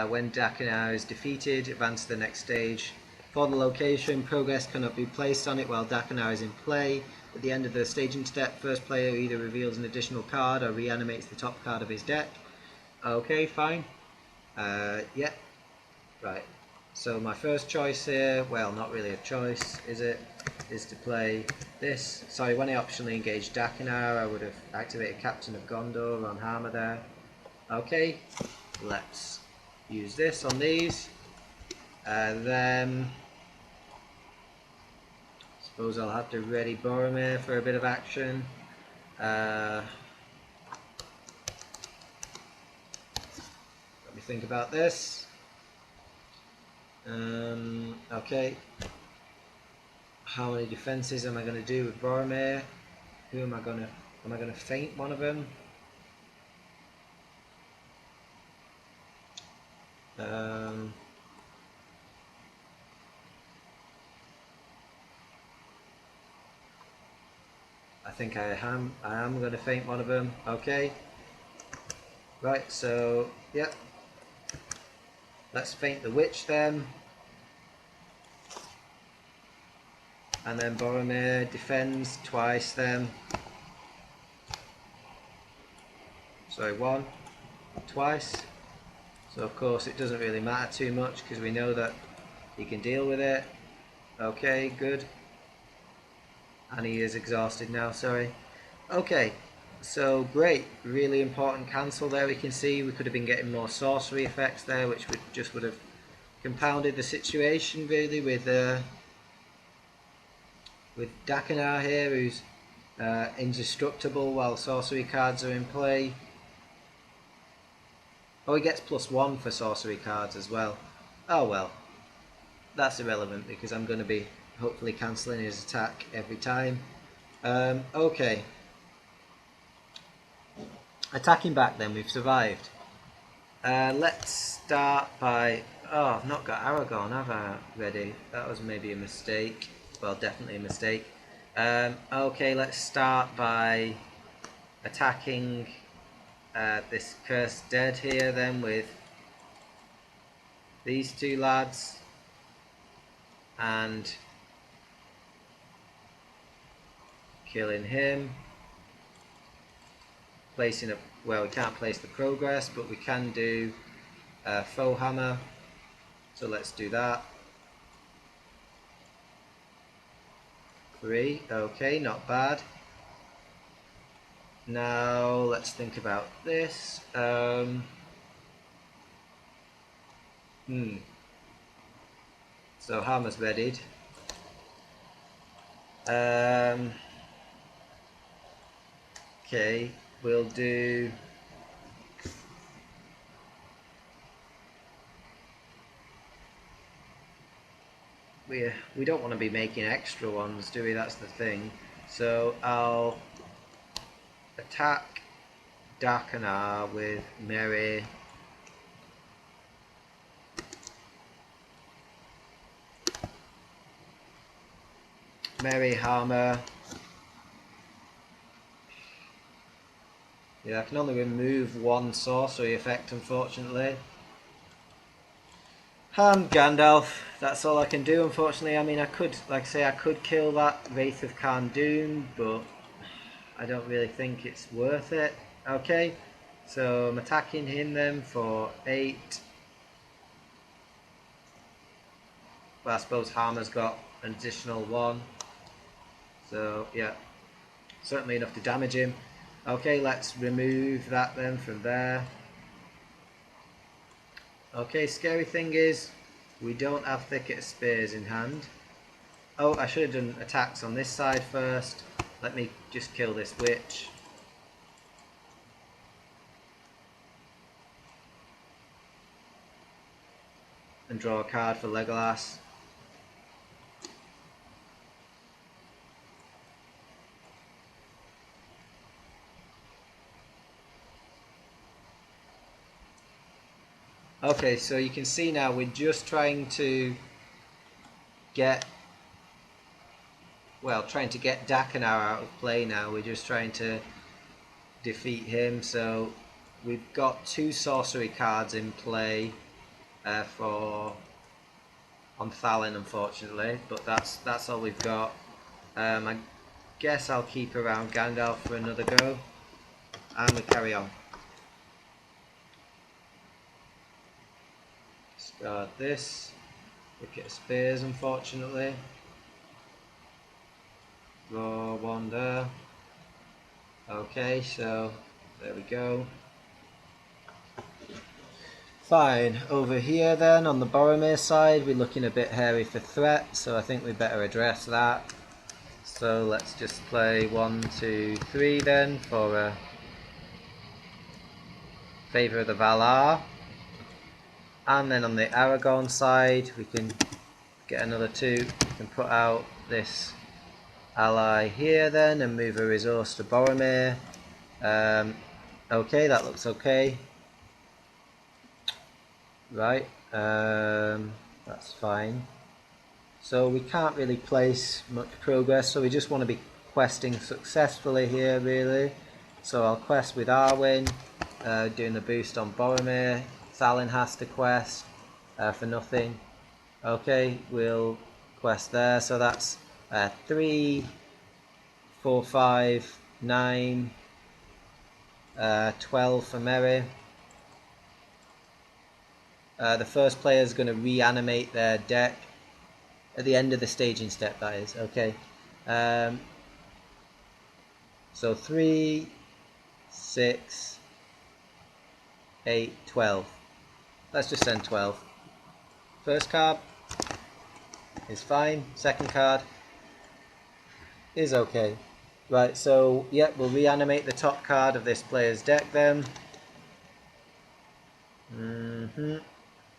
When Dakinar is defeated, advance to the next stage. For the location, progress cannot be placed on it while Dakinar is in play. At the end of the staging step, first player either reveals an additional card or reanimates the top card of his deck. Okay, fine. Yeah, right. So my first choice here, well, not really a choice, is it? Is to play this. Sorry, when I optionally engaged Dakinar, I would have activated Captain of Gondor on Harma there. Okay, let's use this on these. Then suppose I'll have to ready Boromir for a bit of action. Let me think about this. Okay. How many defenses am I going to do with Boromir? Who am I going to feint one of them? I think I am going to feint one of them. Okay. Right, so, yep. Let's feint the witch then. And then Boromir defends twice then. Sorry, one, twice. So of course it doesn't really matter too much because we know that he can deal with it. Okay, good. And he is exhausted now, sorry. Okay, so great. Really important cancel there. We can see we could have been getting more sorcery effects there, which would have compounded the situation really with Dakinar here, who's indestructible while sorcery cards are in play. Oh, he gets +1 for sorcery cards as well. Oh well, that's irrelevant because I'm going to be hopefully cancelling his attack every time. Okay. Attacking back then, we've survived. Let's start by Oh, I've not got Aragon, have I, ready? That was maybe a mistake. Well, definitely a mistake. Okay, let's start by attacking this cursed dead here then with these two lads. And killing him. Placing a... well, we can't place the progress, but we can do foe hammer. So let's do that. 3, okay, not bad. Now let's think about this. So hammer's readied. Okay, we'll do... we don't want to be making extra ones, do we? That's the thing. So I'll attack Darkanar with Mary. Mary Hammer. Yeah, I can only remove one sorcery effect, unfortunately. Gandalf, that's all I can do, unfortunately. I mean, I could, like I say, I could kill that Wraith of Khandoon, but I don't really think it's worth it. Okay, so I'm attacking him then for 8. Well, I suppose Hammer's got an additional 1. So, yeah, certainly enough to damage him. Okay, let's remove that then from there. Okay, scary thing is, we don't have Thicket of Spears in hand. Oh, I should have done attacks on this side first. Let me just kill this witch. And draw a card for Legolas. Okay, so you can see now we're just trying to get... well, trying to get Darkanar out of play now. We're just trying to defeat him. So we've got 2 sorcery cards in play for... on Thalin, unfortunately, but that's all we've got. I guess I'll keep around Gandalf for another go, and we carry on. Discard this. Wicket of Spears, unfortunately. Draw 1 there. Okay, so there we go. Fine, over here then on the Boromir side we're looking a bit hairy for threat, so I think we better address that. So let's just play 1, 2, 3 then for a Favour of the Valar. And then on the Aragorn side we can get another 2. We can put out this ally here then and move a resource to Boromir. Okay, that looks okay. Right, that's fine. So we can't really place much progress, so we just want to be questing successfully here really. So I'll quest with Arwen, doing the boost on Boromir. Thalin has to quest for nothing. Okay, we'll quest there, so that's 3, 4, 5, 9, 12 for Merry. The first player is going to reanimate their deck at the end of the staging step, that is. Okay. So 3, 6, 8, 12. Let's just send 12. First card is fine. Second card is okay. Right, so yep, we'll reanimate the top card of this player's deck then.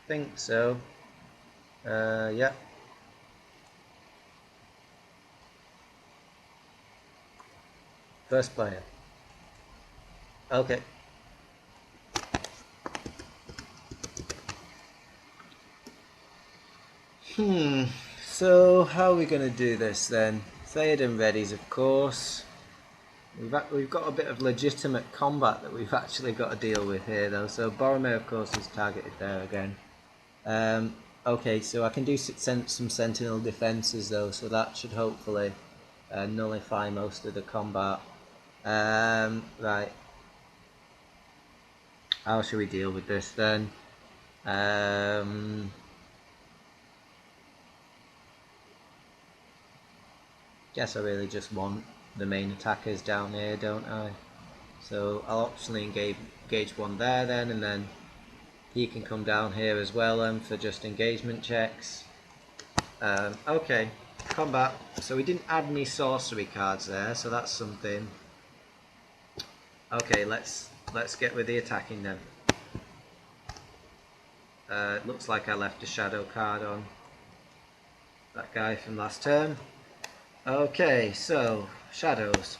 Think so. Yep. First player. Okay. So how are we going to do this then? Theoden readies, of course. We've got a bit of legitimate combat that we've actually got to deal with here, though. So Boromir, of course, is targeted there again. Okay, so I can do some Sentinel defences, though, so that should hopefully nullify most of the combat. Right. How should we deal with this then? Guess I really just want the main attackers down here, don't I? So I'll optionally engage one there then, and then he can come down here as well for just engagement checks. Okay, combat. So we didn't add any sorcery cards there, so that's something. Okay, let's get with the attacking then. It looks like I left a shadow card on that guy from last turn. Okay, so shadows.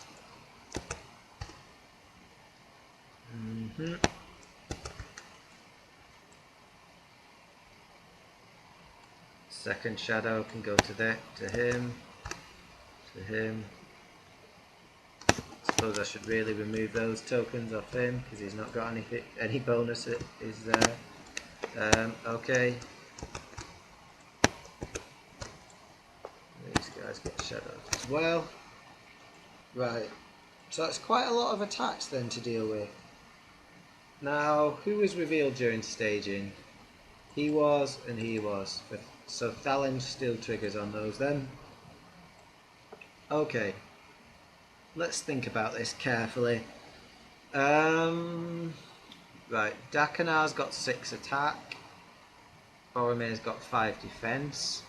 Second shadow can go to him. Suppose I should really remove those tokens off him because he's not got any bonus is there. Okay. These guys get shadowed as well. Right. So that's quite a lot of attacks then to deal with. Now, who was revealed during staging? He was and he was. So Thalin still triggers on those then. Okay. Let's think about this carefully. Right, Dakanar's got 6 attack. Boromir's got 5 defense.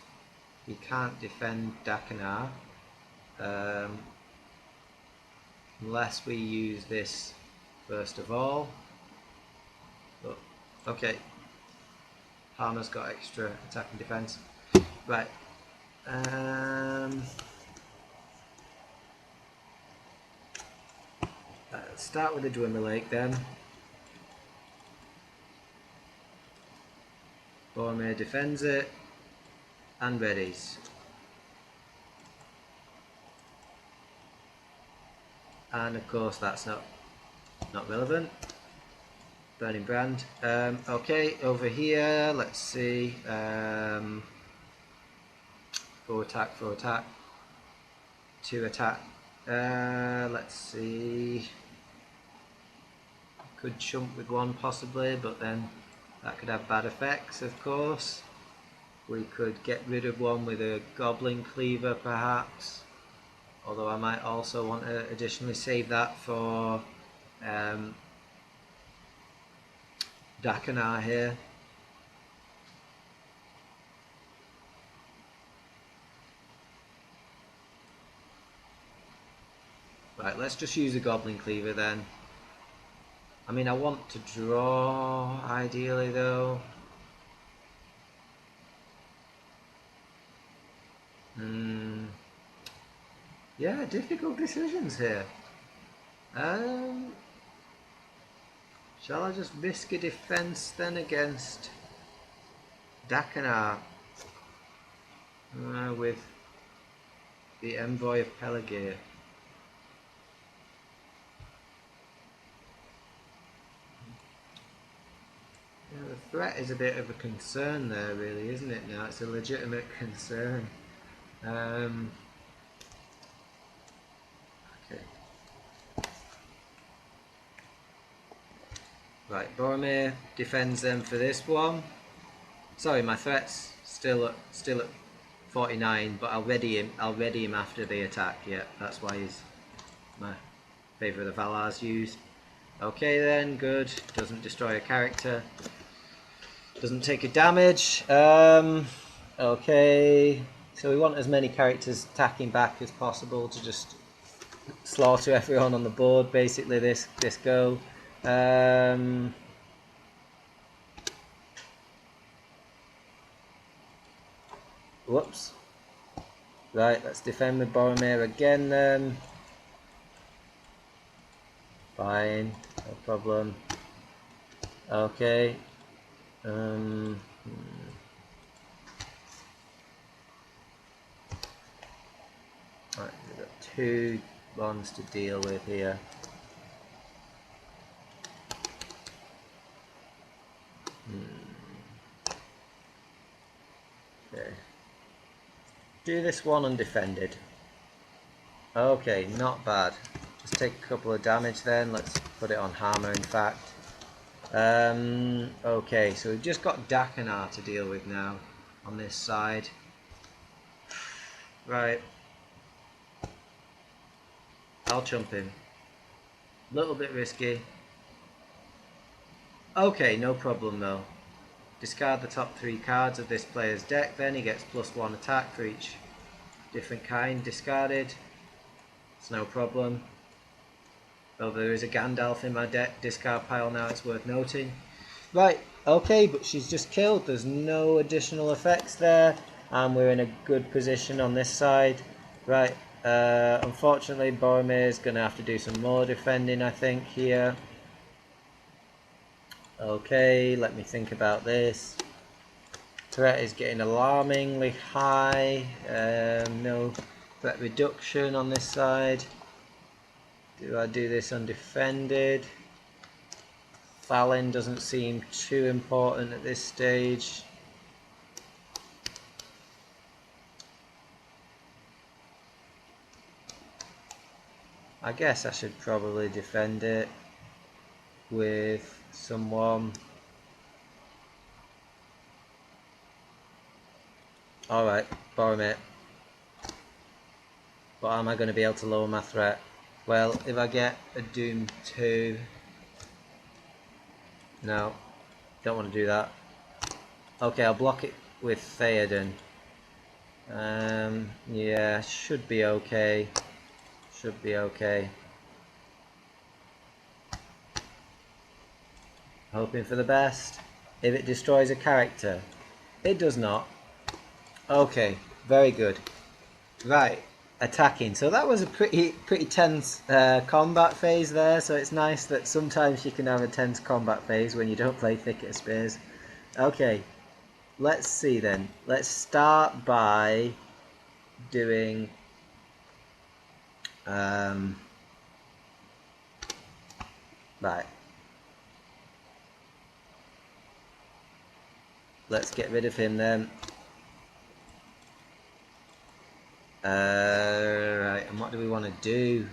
He can't defend Dakanar. Unless we use this first of all. But, okay. Harmer's got extra attack and defense. Right. Let's start with the Dwimmer Lake then. Boromir defends it and readies. And of course that's not relevant. Burning Brand. Okay, over here, let's see. 4 attack, 2 attack. Let's see. Could chump with 1 possibly, but then that could have bad effects, of course. We could get rid of 1 with a Goblin Cleaver, perhaps. Although I might also want to additionally save that for Dakanar here. Right, let's just use a Goblin Cleaver then. I mean, I want to draw, ideally, though. Yeah, difficult decisions here. Shall I just risk a defense then against Dakanar with the Envoy of Pelargir? Yeah, the threat is a bit of a concern there, really, isn't it? Now it's a legitimate concern. Okay. Right, Boromir defends them for this one. Sorry, my threat's still at 49, but I'll ready him after the attack. Yeah, that's why he's my favourite of the Valar's used. Okay then, good. Doesn't destroy a character. Doesn't take a damage. Okay. So we want as many characters attacking back as possible to just slaughter everyone on the board, basically, this go. Whoops. Right, let's defend with Boromir again then. Fine, no problem. Okay. Right, we've got two ones to deal with here. Okay. Do this one undefended. Okay, not bad. Just take a couple of damage then. Let's put it on hammer, in fact. Okay, so we've just got Dakinar to deal with now on this side. Right. I'll jump in. A little bit risky. Okay, no problem though. Discard the top 3 cards of this player's deck, then he gets +1 attack for each different kind discarded. It's no problem. Though there is a Gandalf in my deck discard pile now, it's worth noting. Right, okay, but she's just killed. There's no additional effects there, and we're in a good position on this side. Right, unfortunately Boromir's going to have to do some more defending, I think, here. Okay, let me think about this. Threat is getting alarmingly high. No threat reduction on this side. Do I do this undefended? Thalin doesn't seem too important at this stage. I guess I should probably defend it with someone. Alright, Boromir. But am I going to be able to lower my threat? Well, if I get a Doom 2... No, don't want to do that. Okay, I'll block it with Theoden. Yeah, should be okay. Should be okay. Hoping for the best. If it destroys a character. It does not. Okay, very good. Right, attacking. So that was a pretty tense combat phase there. So it's nice that sometimes you can have a tense combat phase when you don't play Thicket of Spears. Okay, let's see then. Let's start by doing right. Let's get rid of him then. Right, and what do we want to do?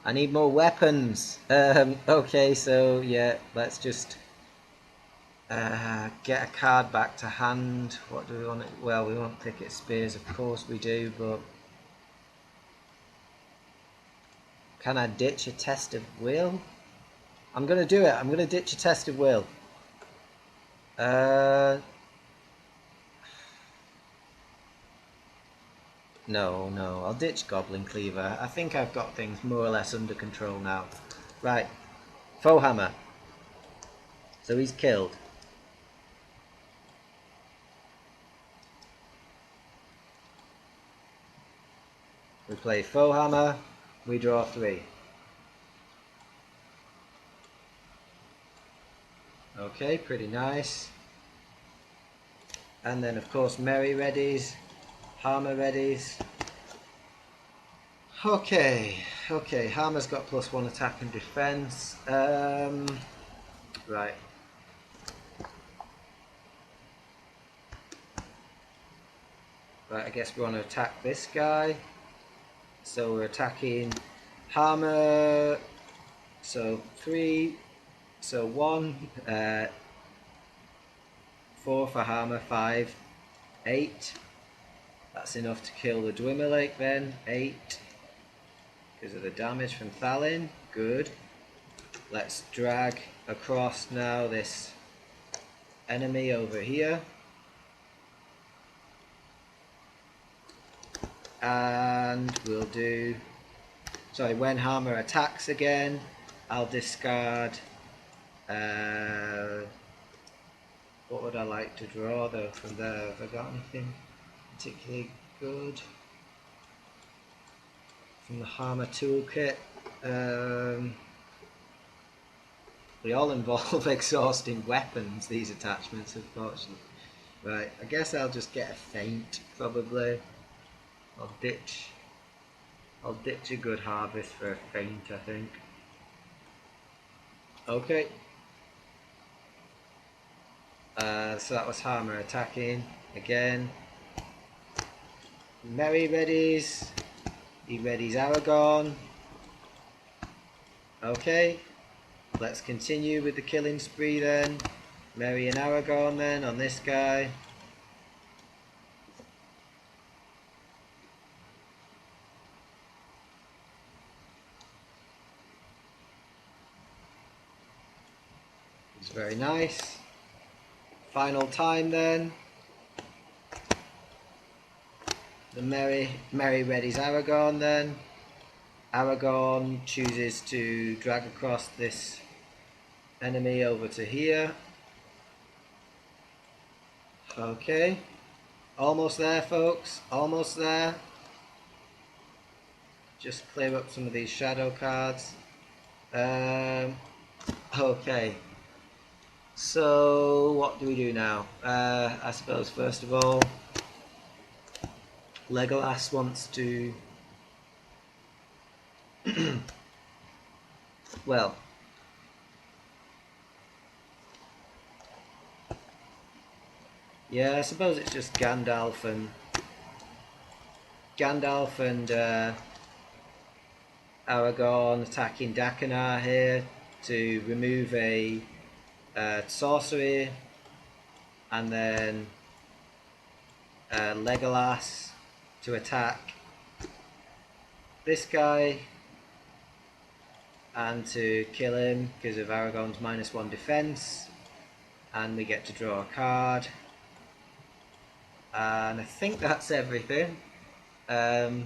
I need more weapons. Okay, so yeah, let's just get a card back to hand. What do we want to... Well, we want Thicket Spears, of course we do, but... Can I ditch a Test of Will? I'm going to do it. I'm going to ditch a Test of Will. No, I'll ditch Goblin Cleaver. I think I've got things more or less under control now. Right, Foe Hammer. So he's killed. We play Foe Hammer, we draw 3. Okay, pretty nice. And then of course Merry readies. Hammer readies. Okay, Hammer's got +1 attack and defense. Right. Right, I guess we want to attack this guy. So we're attacking Hammer. So 3. So 1. 4 for Hammer. 5. 8. That's enough to kill the Dwimmerlake then. 8. Because of the damage from Thalin. Good. Let's drag across now this enemy over here. And we'll do... Sorry, when Hammer attacks again, I'll discard... what would I like to draw though from there? Have I got anything particularly good from the Hammer toolkit? They all involve exhausting weapons, these attachments, unfortunately. Right, I guess I'll just get a feint, probably. I'll ditch I'll ditch a good harvest for a feint, I think. Okay. So that was Harmer attacking again. Merry readies. He readies Aragon. Okay. Let's continue with the killing spree then. Merry and Aragon then on this guy. It's very nice. Final time then. The Merry readies Aragon then. Aragon chooses to drag across this enemy over to here. Okay. Almost there, folks. Almost there. Just clear up some of these shadow cards. Okay. So, what do we do now? I suppose, first of all, Legolas wants to... well... yeah, I suppose it's just Gandalf and Aragorn attacking Dakenar here to remove a sorcery, and then Legolas to attack this guy and to kill him because of Aragorn's -1 defense, and we get to draw a card. And I think that's everything. I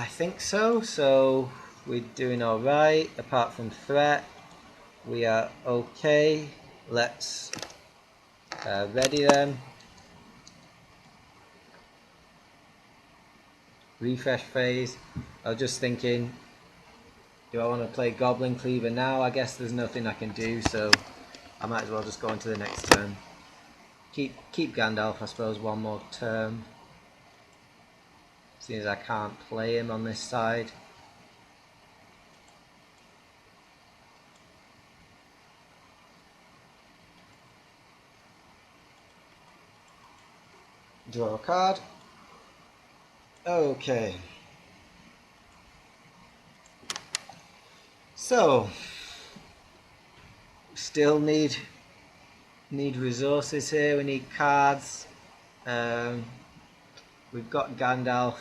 think so. So we're doing alright, apart from threat. We are okay. Let's ready them. Refresh phase. I was just thinking, do I want to play Goblin Cleaver now? I guess there's nothing I can do, so I might as well just go on to the next turn. Keep Gandalf, I suppose, one more turn. Seeing as I can't play him on this side. Draw a card. Okay. So, still need resources here. We need cards. We've got Gandalf,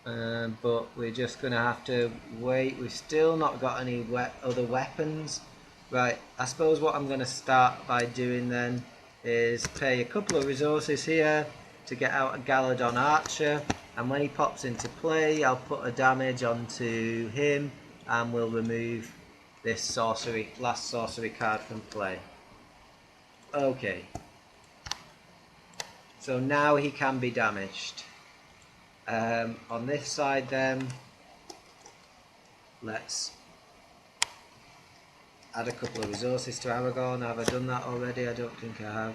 but we're just gonna have to wait. We've still not got any other weapons. Right, I suppose what I'm gonna start by doing then is pay a couple of resources here to get out a Galadon Archer, and when he pops into play I'll put a damage onto him and we'll remove this last sorcery card from play. Okay, so now he can be damaged. On this side then, let's add a couple of resources to Aragorn. Have I done that already? I don't think I have.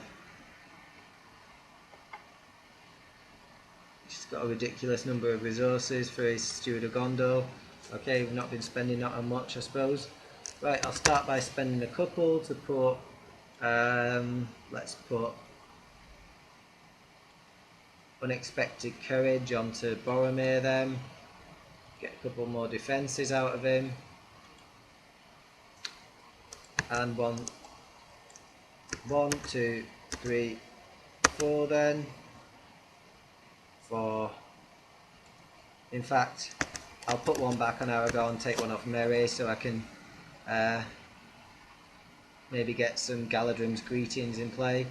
He's got a ridiculous number of resources for his Steward of Gondor. Okay, we've not been spending not much, I suppose. Right, I'll start by spending a couple to put, let's put Unexpected Courage onto Boromir then. Get a couple more defences out of him. And 1, 2, 3, 4 then. 4. In fact, I'll put one back on Aragorn, take one off Merry so I can maybe get some Galadrim's Greetings in play.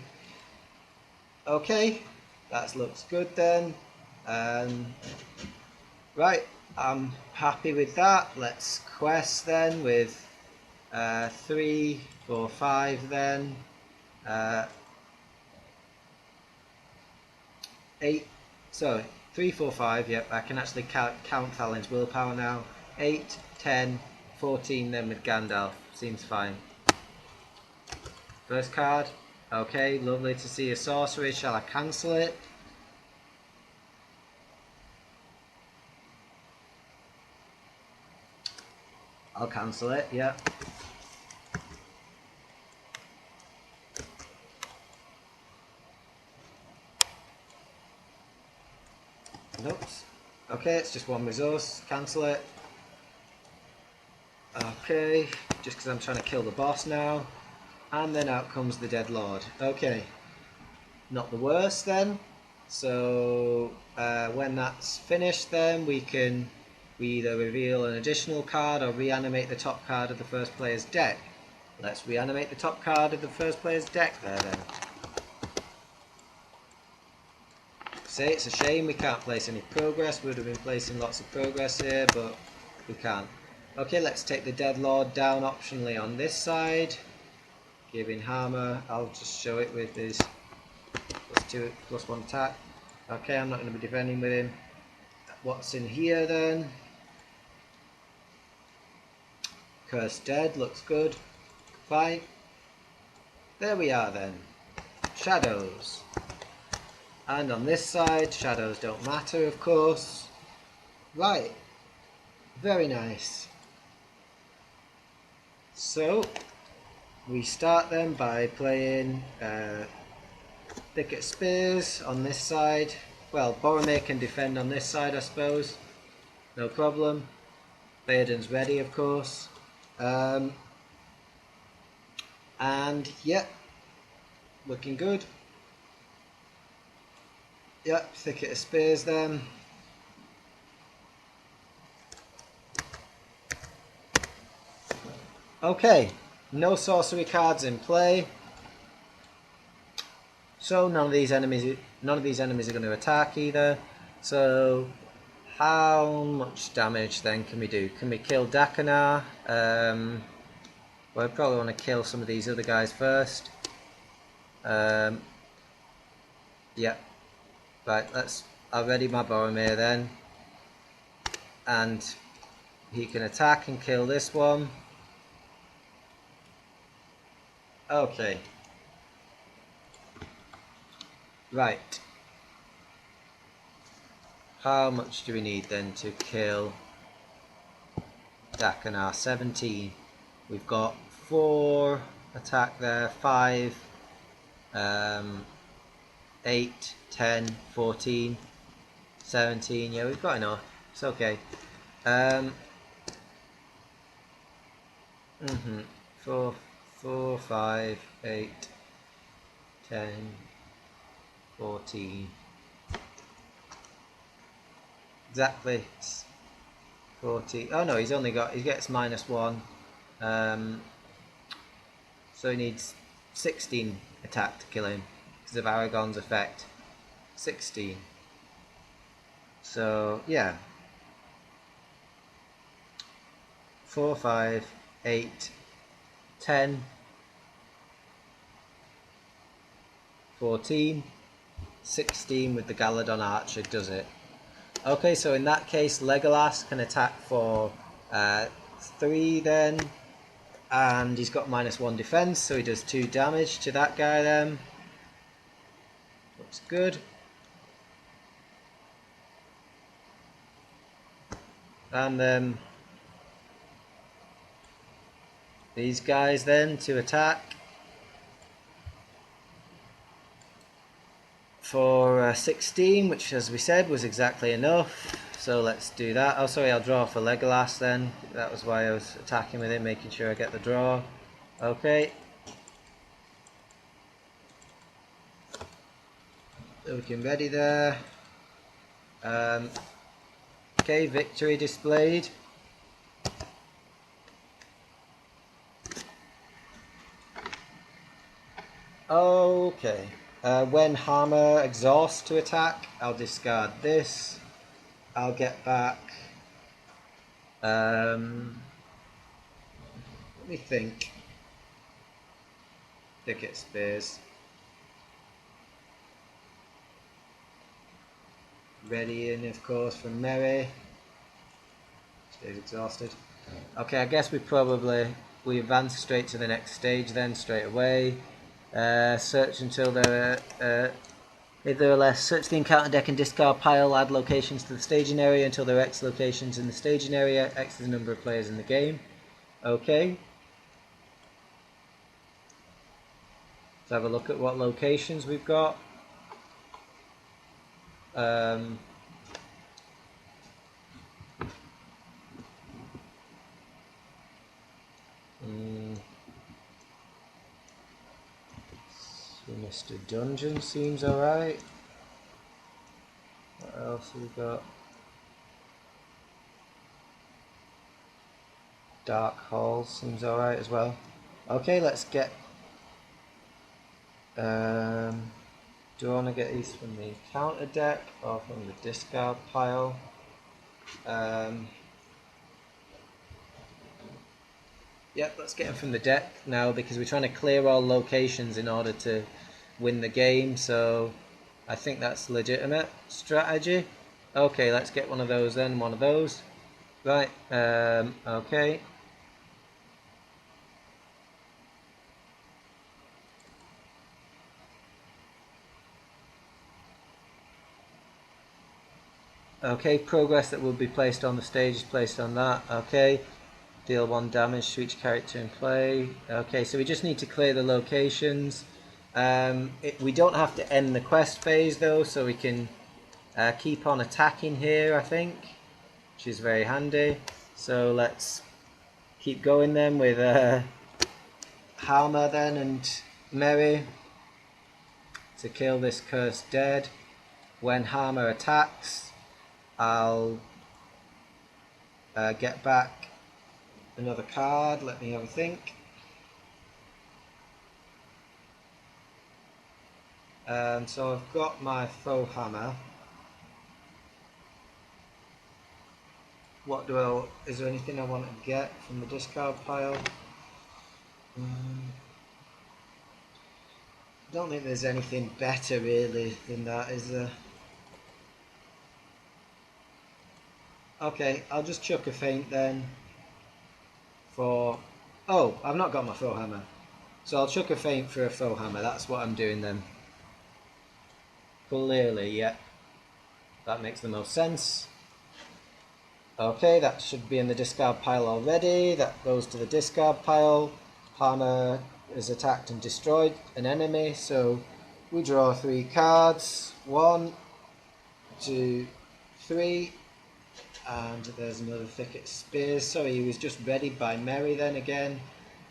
Okay, that looks good then. Right, I'm happy with that. Let's quest then with 3, 4, 5 then. 8, sorry, 3, 4, 5, yep, I can actually count Thalin's willpower now. 8, 10, 14 then with Gandalf, seems fine. First card, okay, lovely to see a sorcery, shall I cancel it? I'll cancel it, yeah. Oops. Okay, it's just one resource. Cancel it. Okay, just because I'm trying to kill the boss now. And then out comes the Dead Lord. Okay, not the worst then. So when that's finished then we either reveal an additional card or reanimate the top card of the first player's deck. Let's reanimate the top card of the first player's deck there then. Say it's a shame we can't place any progress. We would have been placing lots of progress here, but we can't. Okay, let's take the Dead Lord down optionally on this side. Giving Hammer, I'll just show it with his +1 attack. Okay, I'm not going to be defending with him. What's in here then? Cursed Dead, looks good. Fine. There we are then. Shadows. And on this side, shadows don't matter, of course. Right. Very nice. So, we start then by playing Thicket Spears on this side. Well, Boromir can defend on this side, I suppose. No problem. Theoden's ready, of course. And, yep. Looking good. Yep, Thicket of Spears then. Okay, no sorcery cards in play. So none of these enemies are going to attack either. So how much damage then can we do? Can we kill Dakenar? Well, I probably want to kill some of these other guys first. Yep. Right, I'll ready my Boromir then. And he can attack and kill this one. Okay. Right. How much do we need then to kill Dakenar? 17. We've got 4 attack there, 5, 8, 10, 14, 17. Yeah, we've got enough. It's okay. 4, 5, 8, 10, 14. Exactly. 40. Oh no, he gets -1. So he needs 16 attack to kill him because of Aragorn's effect. 16. So yeah. 4, 5, 8, 10, 14, 16 with the Galadon Archer does it. Okay, so in that case Legolas can attack for 3 then, and he's got -1 defense, so he does 2 damage to that guy then. Looks good. And then these guys then to attack for 16, which as we said was exactly enough. So let's do that. Oh sorry, I'll draw for Legolas then. That was why I was attacking with him, making sure I get the draw. Okay. Looking ready there. Okay, victory displayed. Okay. When Hammer exhausts to attack, I'll discard this. I'll get back. Let me think. Thicket Spears. Ready in, of course, from Merry. Stays exhausted. Okay, I guess we advance straight to the next stage then, straight away. Search until there are, if there are less, search the encounter deck and discard pile, add locations to the staging area until there are X locations in the staging area. X is the number of players in the game. Okay. Let's have a look at what locations we've got. So Mr. Dungeon seems alright. What else have we got? Dark Hall seems alright as well. Okay, let's get... do I want to get these from the counter deck or from the discard pile? Yep, let's get them from the deck now because we're trying to clear all locations in order to win the game, so I think that's legitimate strategy. Okay, let's get one of those then, one of those. Right, okay. Okay, progress that will be placed on the stage is placed on that. Okay, deal 1 damage to each character in play. Okay, so we just need to clear the locations. We don't have to end the quest phase though, so we can keep on attacking here, I think, which is very handy. So let's keep going then with Halma then and Mary to kill this cursed dead. When Halma attacks, I'll get back another card. Let me have a think. So I've got my faux hammer. Is there anything I want to get from the discard pile? I don't think there's anything better really than that, is there? Okay, I'll just chuck a feint then for... Oh, I've not got my faux hammer. So I'll chuck a feint for a faux hammer, that's what I'm doing then. Clearly, yeah. That makes the most sense. Okay, that should be in the discard pile already. That goes to the discard pile. Hammer has attacked and destroyed an enemy, so we draw 3 cards. 1, 2, 3. And there's another Thicket Spears. Sorry, he was just readied by Mary then again.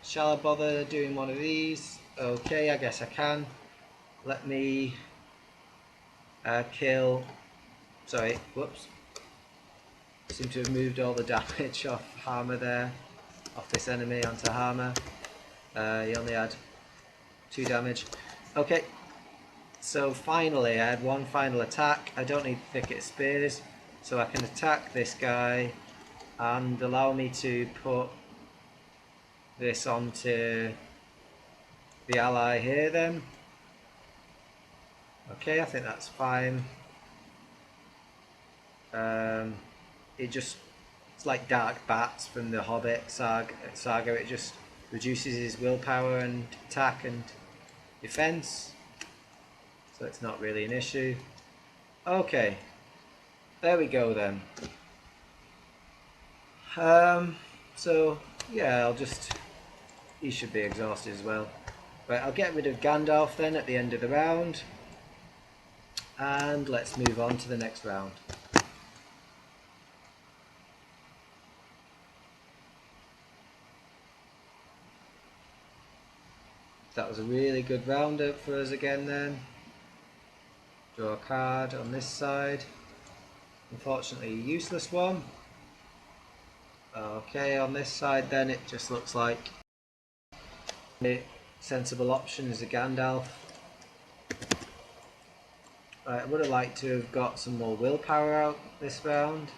Shall I bother doing one of these? Okay, I guess I can. Let me kill... Sorry, whoops. Seem to have moved all the damage off Hammer there. Off this enemy onto Hammer. He only had 2 damage. Okay, so finally I had 1 final attack. I don't need Thicket Spears, so I can attack this guy and allow me to put this onto the ally here then. Okay, I think that's fine. It's like Dark Bats from the Hobbit saga. It just reduces his willpower and attack and defense, so it's not really an issue. Okay, there we go then. So yeah, he should be exhausted as well. Right, I'll get rid of Gandalf then at the end of the round, and let's move on to the next round. That was a really good round up for us again then. Draw a card on this side. Unfortunately a useless one. Okay, on this side then it just looks like the sensible option is a Gandalf. Right, I would have liked to have got some more willpower out this round.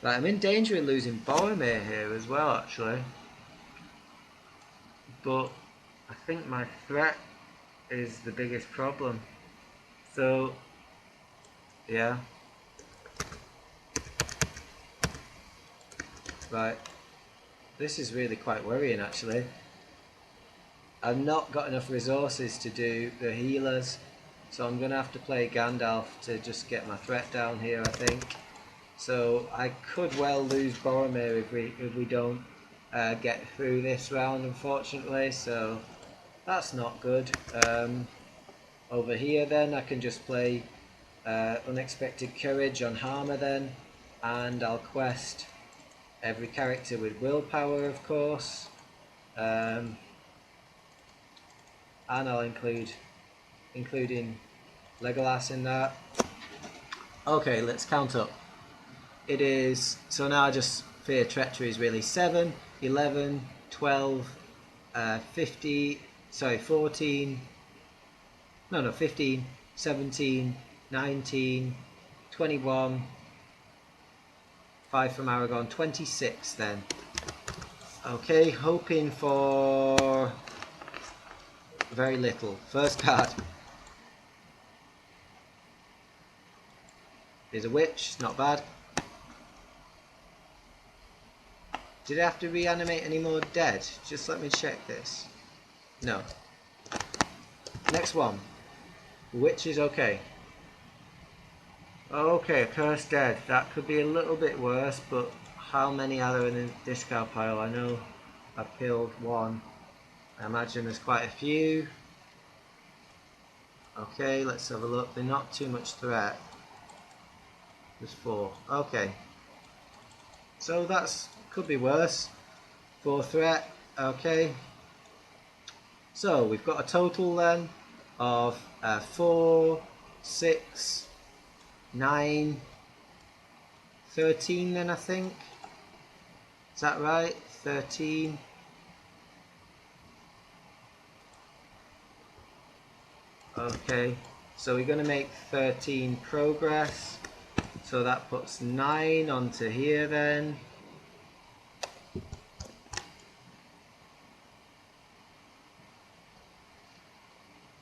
Right, I'm in danger of losing Boromir here as well actually. But I think my threat is the biggest problem. So, yeah. Right. This is really quite worrying actually. I've not got enough resources to do the healers. So I'm going to have to play Gandalf to just get my threat down here, I think. So I could well lose Boromir if we don't get through this round, unfortunately. So that's not good. Over here then I can just play Unexpected Courage on Harmer then, and I'll quest every character with willpower, of course, and I'll including Legolas in that. Okay, let's count up. It is, so now just Fear Treachery is really 7, 11, 12, 14, 15, 17, 19, 21, 5 from Aragorn, 26 then. Okay, hoping for very little. First card is a witch, not bad. Did I have to reanimate any more dead? Just let me check this. No. Next one. Witch is okay. Okay, a cursed dead. That could be a little bit worse, but how many are there in the discard pile? I know I've killed one. I imagine there's quite a few. Okay, let's have a look. They're not too much threat. There's 4. Okay. So that's could be worse. 4 threat. Okay. So we've got a total then of 4, 6, 9, 13 then I think. Is that right? 13. Okay, so we're going to make 13 progress. So that puts 9 onto here then.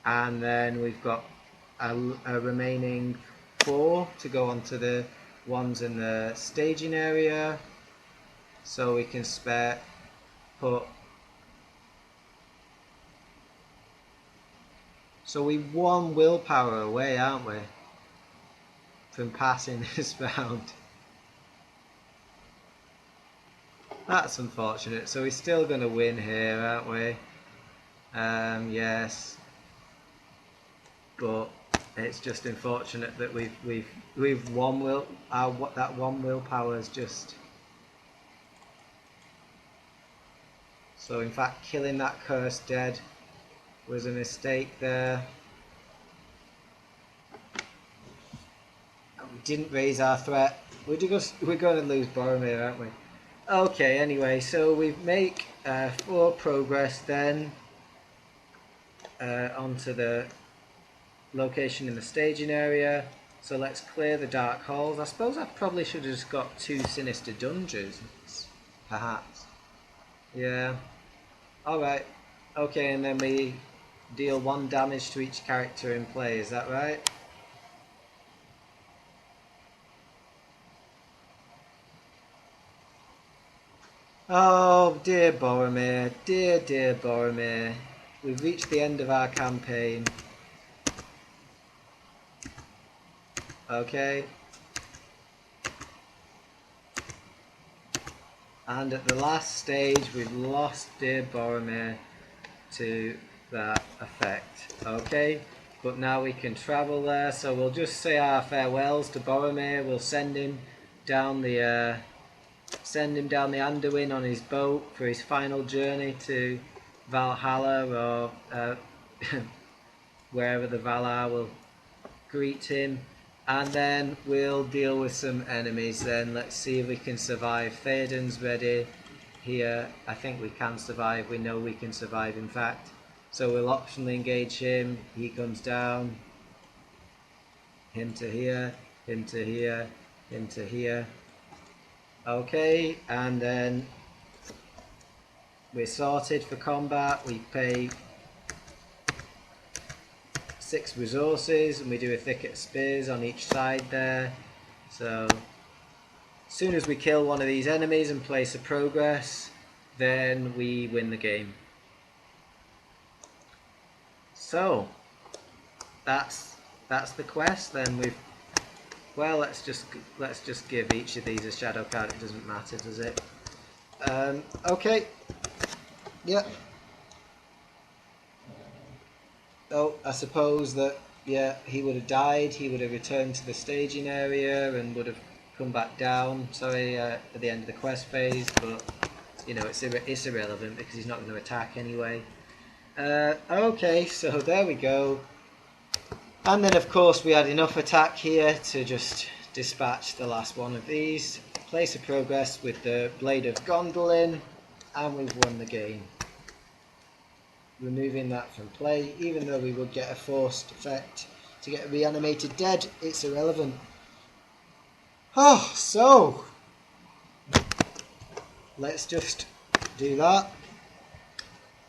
And then we've got a remaining 4 to go onto the ones in the staging area. So we can put. So we 1 willpower away, aren't we, from passing this round? That's unfortunate. So we're still going to win here, aren't we? Yes. But it's just unfortunate that we've that 1 willpower is just. So in fact, killing that cursed dead was a mistake there. We didn't raise our threat. We're going to lose Boromir, aren't we? Okay, anyway, so we make 4 progress then onto the location in the staging area. So let's clear the dark halls. I suppose I probably should have just got 2 sinister dungeons, perhaps. Yeah. Alright. Okay, and then we deal 1 damage to each character in play, is that right? Oh, dear Boromir, dear Boromir. We've reached the end of our campaign. Okay. And at the last stage, we've lost dear Boromir to that effect. Okay. But now we can travel there, so we'll just say our farewells to Boromir. We'll send him down the Anduin on his boat for his final journey to Valhalla, or wherever the Valar will greet him, and then we'll deal with some enemies then. Let's see if we can survive. Theoden's ready here. I think we can survive. We know we can survive, in fact. So we'll optionally engage him. He comes down. Him to here, him to here, him to here. Okay, and then we're sorted for combat. We pay 6 resources and we do a thicket of spears on each side there. So as soon as we kill one of these enemies and place a progress, then we win the game. So that's that's the quest. Then we've well, let's just give each of these a shadow card. It doesn't matter, does it? Okay. Yeah. Oh, I suppose that yeah, he would have died. He would have returned to the staging area and would have come back down. Sorry, at the end of the quest phase, but you know it's irrelevant because he's not going to attack anyway. Okay, so there we go. And then of course we had enough attack here to just dispatch the last one of these. Place of progress with the Blade of Gondolin, and we've won the game. Removing that from play, even though we would get a forced effect to get reanimated dead, it's irrelevant. Oh, so let's just do that.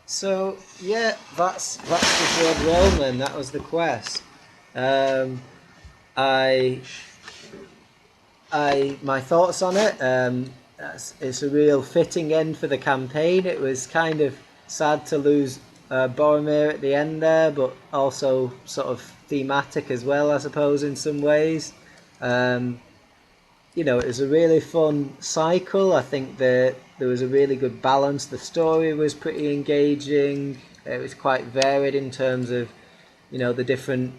So yeah, that's the third realm then. That was the quest. My thoughts on it. It's a real fitting end for the campaign. It was kind of sad to lose Boromir at the end there, but also sort of thematic as well, I suppose, in some ways. You know, it was a really fun cycle. I think that there was a really good balance. The story was pretty engaging. It was quite varied in terms of, you know, the different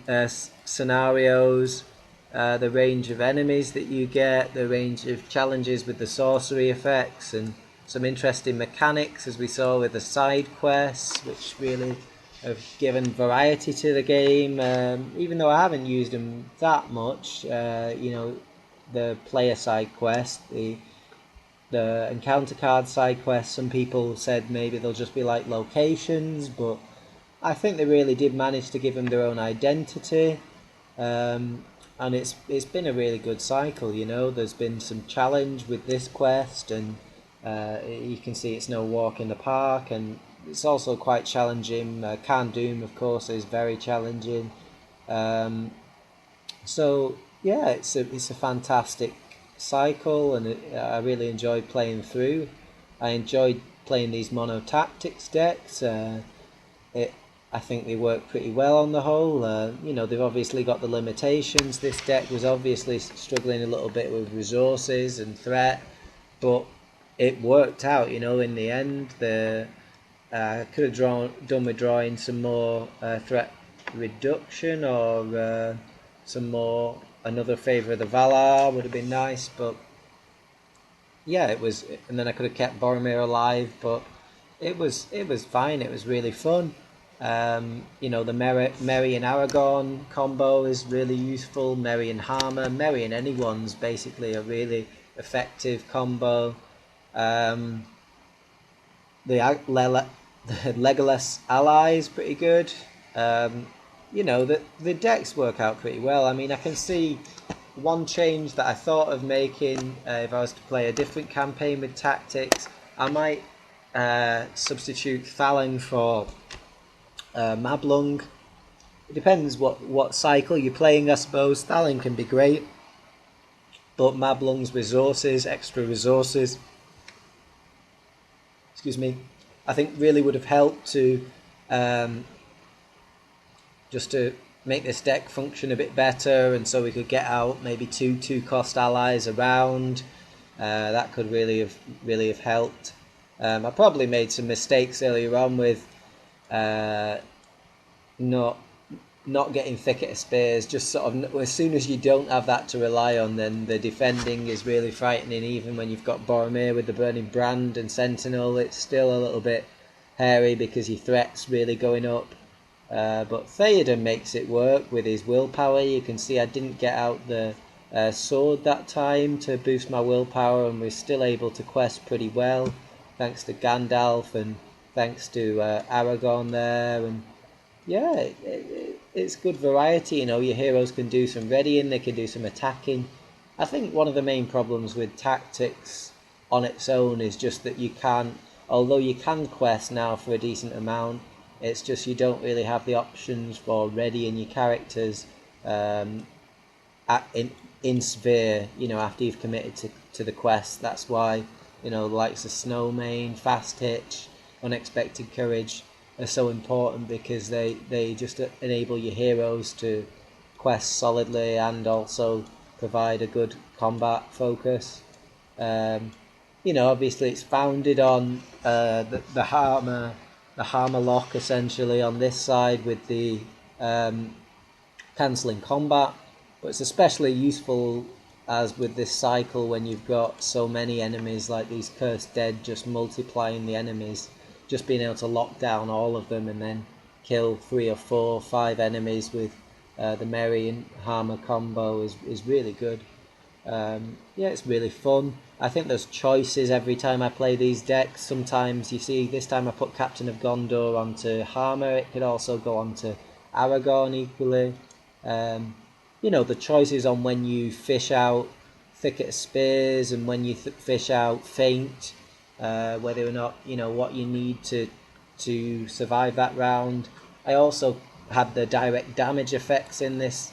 scenarios, the range of enemies that you get, the range of challenges with the sorcery effects, and some interesting mechanics, as we saw with the side quests, which really have given variety to the game. Even though I haven't used them that much, you know, the player side quest, the encounter card side quest, some people said maybe they'll just be like locations, but I think they really did manage to give them their own identity, and it's been a really good cycle. You know, there's been some challenge with this quest, and you can see it's no walk in the park, and it's also quite challenging. Khan Doom, of course, is very challenging. So yeah, it's a fantastic cycle, and I really enjoyed playing through. I enjoyed playing these mono tactics decks. I think they work pretty well on the whole. You know, they've obviously got the limitations. This deck was obviously struggling a little bit with resources and threat, but it worked out. You know, in the end, could have done with drawing some more threat reduction, or some more another Favour of the Valar would have been nice, but yeah, it was, and then I could have kept Boromir alive, but it was fine. It was really fun. You know, the Merry and Aragorn combo is really useful. Merry and Harmer, Merry and anyone's basically a really effective combo. The Legolas ally is pretty good. You know, the decks work out pretty well. I mean, I can see one change that I thought of making if I was to play a different campaign with tactics. I might substitute Thalin for Mablung. It depends what cycle you're playing, I suppose. Thalin can be great, but Mablung's extra resources, excuse me, I think really would have helped to just to make this deck function a bit better, and so we could get out maybe two cost allies around. That could really have helped. I probably made some mistakes earlier on with not getting Thicket of Spears. Just sort of, as soon as you don't have that to rely on, then the defending is really frightening. Even when you've got Boromir with the Burning Brand and Sentinel, it's still a little bit hairy because your threat's really going up. But Theoden makes it work with his willpower. You can see I didn't get out the sword that time to boost my willpower, and we're still able to quest pretty well, thanks to Gandalf and thanks to Aragorn there. And yeah, it's good variety. You know, your heroes can do some readying, they can do some attacking. I think one of the main problems with tactics on its own is just that you can't, although you can quest now for a decent amount, it's just you don't really have the options for readying your characters in Sphere, you know, after you've committed to the quest. That's why, you know, the likes of Snowmane, Fast Hitch, Unexpected Courage are so important, because they just enable your heroes to quests solidly and also provide a good combat focus. Obviously it's founded on the Harmer lock essentially on this side with the cancelling combat, but it's especially useful as with this cycle when you've got so many enemies like these cursed dead, just multiplying the enemies, just being able to lock down all of them and then kill 3 or 4 5 enemies with the Merry and Harmer combo is really good. It's really fun. I think there's choices every time I play these decks. Sometimes you see this time I put Captain of Gondor onto Harmer. It could also go onto Aragorn equally. The choices on when you fish out Thicket of Spears and when you fish out Feint, whether or not what you need to survive that round. I also had the direct damage effects in this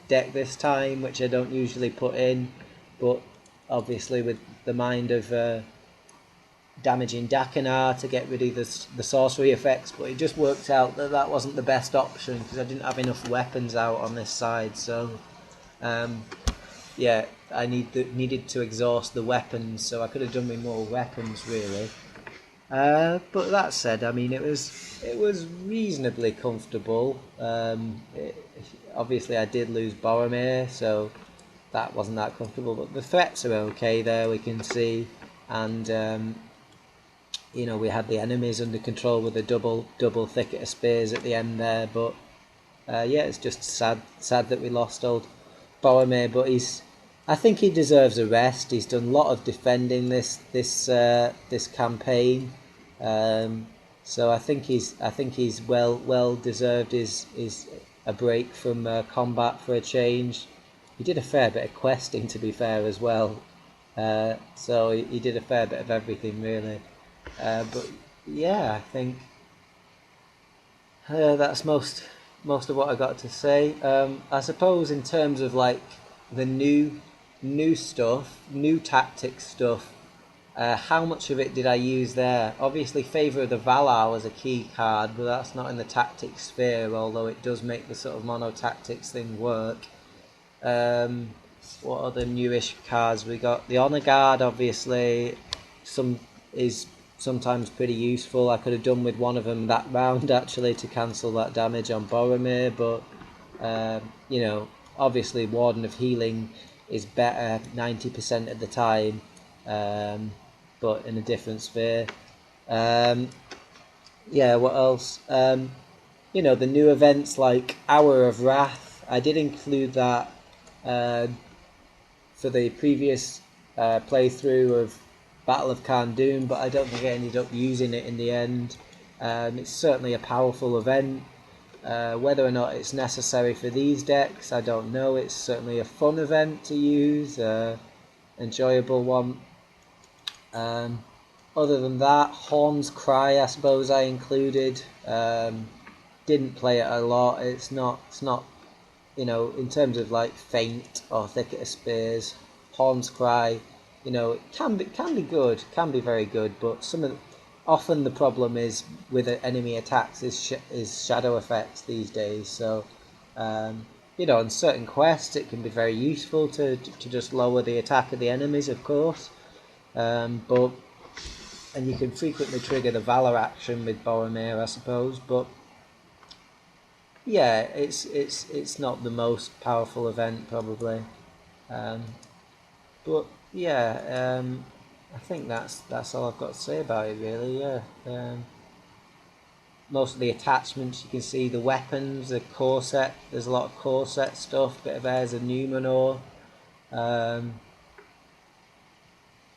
deck this time, which I don't usually put in, but obviously with the mind of damaging Dakinar to get rid of the sorcery effects, but it just worked out that wasn't the best option because I didn't have enough weapons out on this side. So I needed to exhaust the weapons, so I could have done with more weapons really. But that said, I mean it was reasonably comfortable. Obviously I did lose Boromir, so that wasn't that comfortable, but the threats are okay there, we can see, and we had the enemies under control with a double Thicket of Spears at the end there, but it's just sad that we lost old Boromir, but I think he deserves a rest. He's done a lot of defending this campaign, so I think he's well deserved his a break from combat for a change. He did a fair bit of questing, to be fair, as well, so he did a fair bit of everything really. But I think that's most of what I got to say. I suppose in terms of like the new stuff, new tactics stuff, how much of it did I use there? Obviously Favour of the Valar was a key card, but that's not in the tactics sphere, although it does make the sort of mono tactics thing work. What other newish cards we got? The Honor Guard obviously is sometimes pretty useful. I could have done with one of them that round actually to cancel that damage on Boromir, but obviously Warden of Healing is better 90% of the time, but in a different sphere. What else? The new events like Hour of Wrath, I did include that for the previous playthrough of Battle of Khandoum, but I don't think I ended up using it in the end. It's certainly a powerful event. Whether or not it's necessary for these decks, I don't know. It's certainly a fun event to use, enjoyable one. Other than that, Horn's Cry, I suppose I included. Didn't play it a lot. It's not in terms of like Feint or Thicket of Spears, Horn's Cry, it can be good, can be very good, but often the problem is with enemy attacks is shadow effects these days. So on certain quests it can be very useful to just lower the attack of the enemies, of course, and you can frequently trigger the Valor action with Boromir, I suppose, but it's not the most powerful event probably, but I think that's all I've got to say about it really. Most of the attachments you can see, the weapons, the core set, there's a lot of core set stuff, bit of Heirs of Numenor.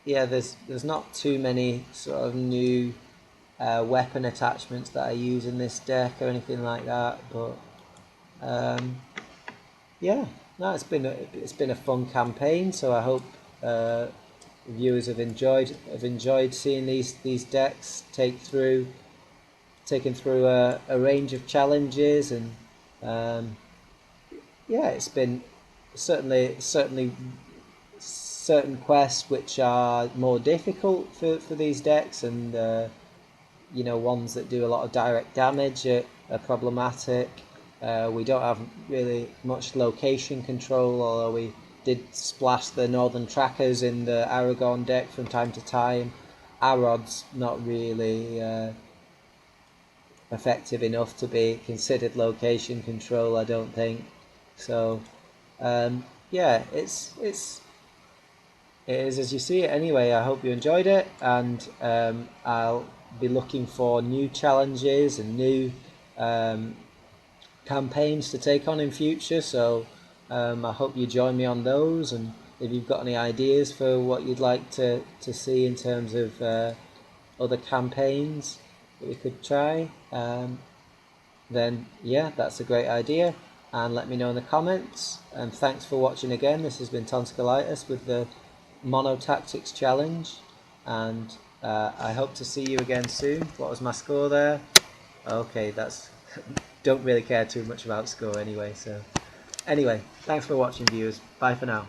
There's not too many sort of new weapon attachments that I use in this deck or anything like that, but it's been a fun campaign, so I hope viewers have enjoyed seeing these decks taken through a range of challenges, and it's been certainly certain quests which are more difficult for these decks, and ones that do a lot of direct damage are problematic. We don't have really much location control, although we did splash the northern trackers in the Aragon deck from time to time. Our rod's not really effective enough to be considered location control, I don't think. So yeah, it is as you see it anyway. I hope you enjoyed it, and I'll be looking for new challenges and new campaigns to take on in future, so I hope you join me on those, and if you've got any ideas for what you'd like to see in terms of other campaigns that we could try, then yeah, that's a great idea, and let me know in the comments. And thanks for watching again. This has been Tonskillitis with the Mono Tactics Challenge, and I hope to see you again soon. What was my score there? Okay, that's don't really care too much about score anyway. So anyway, thanks for watching, viewers. Bye for now.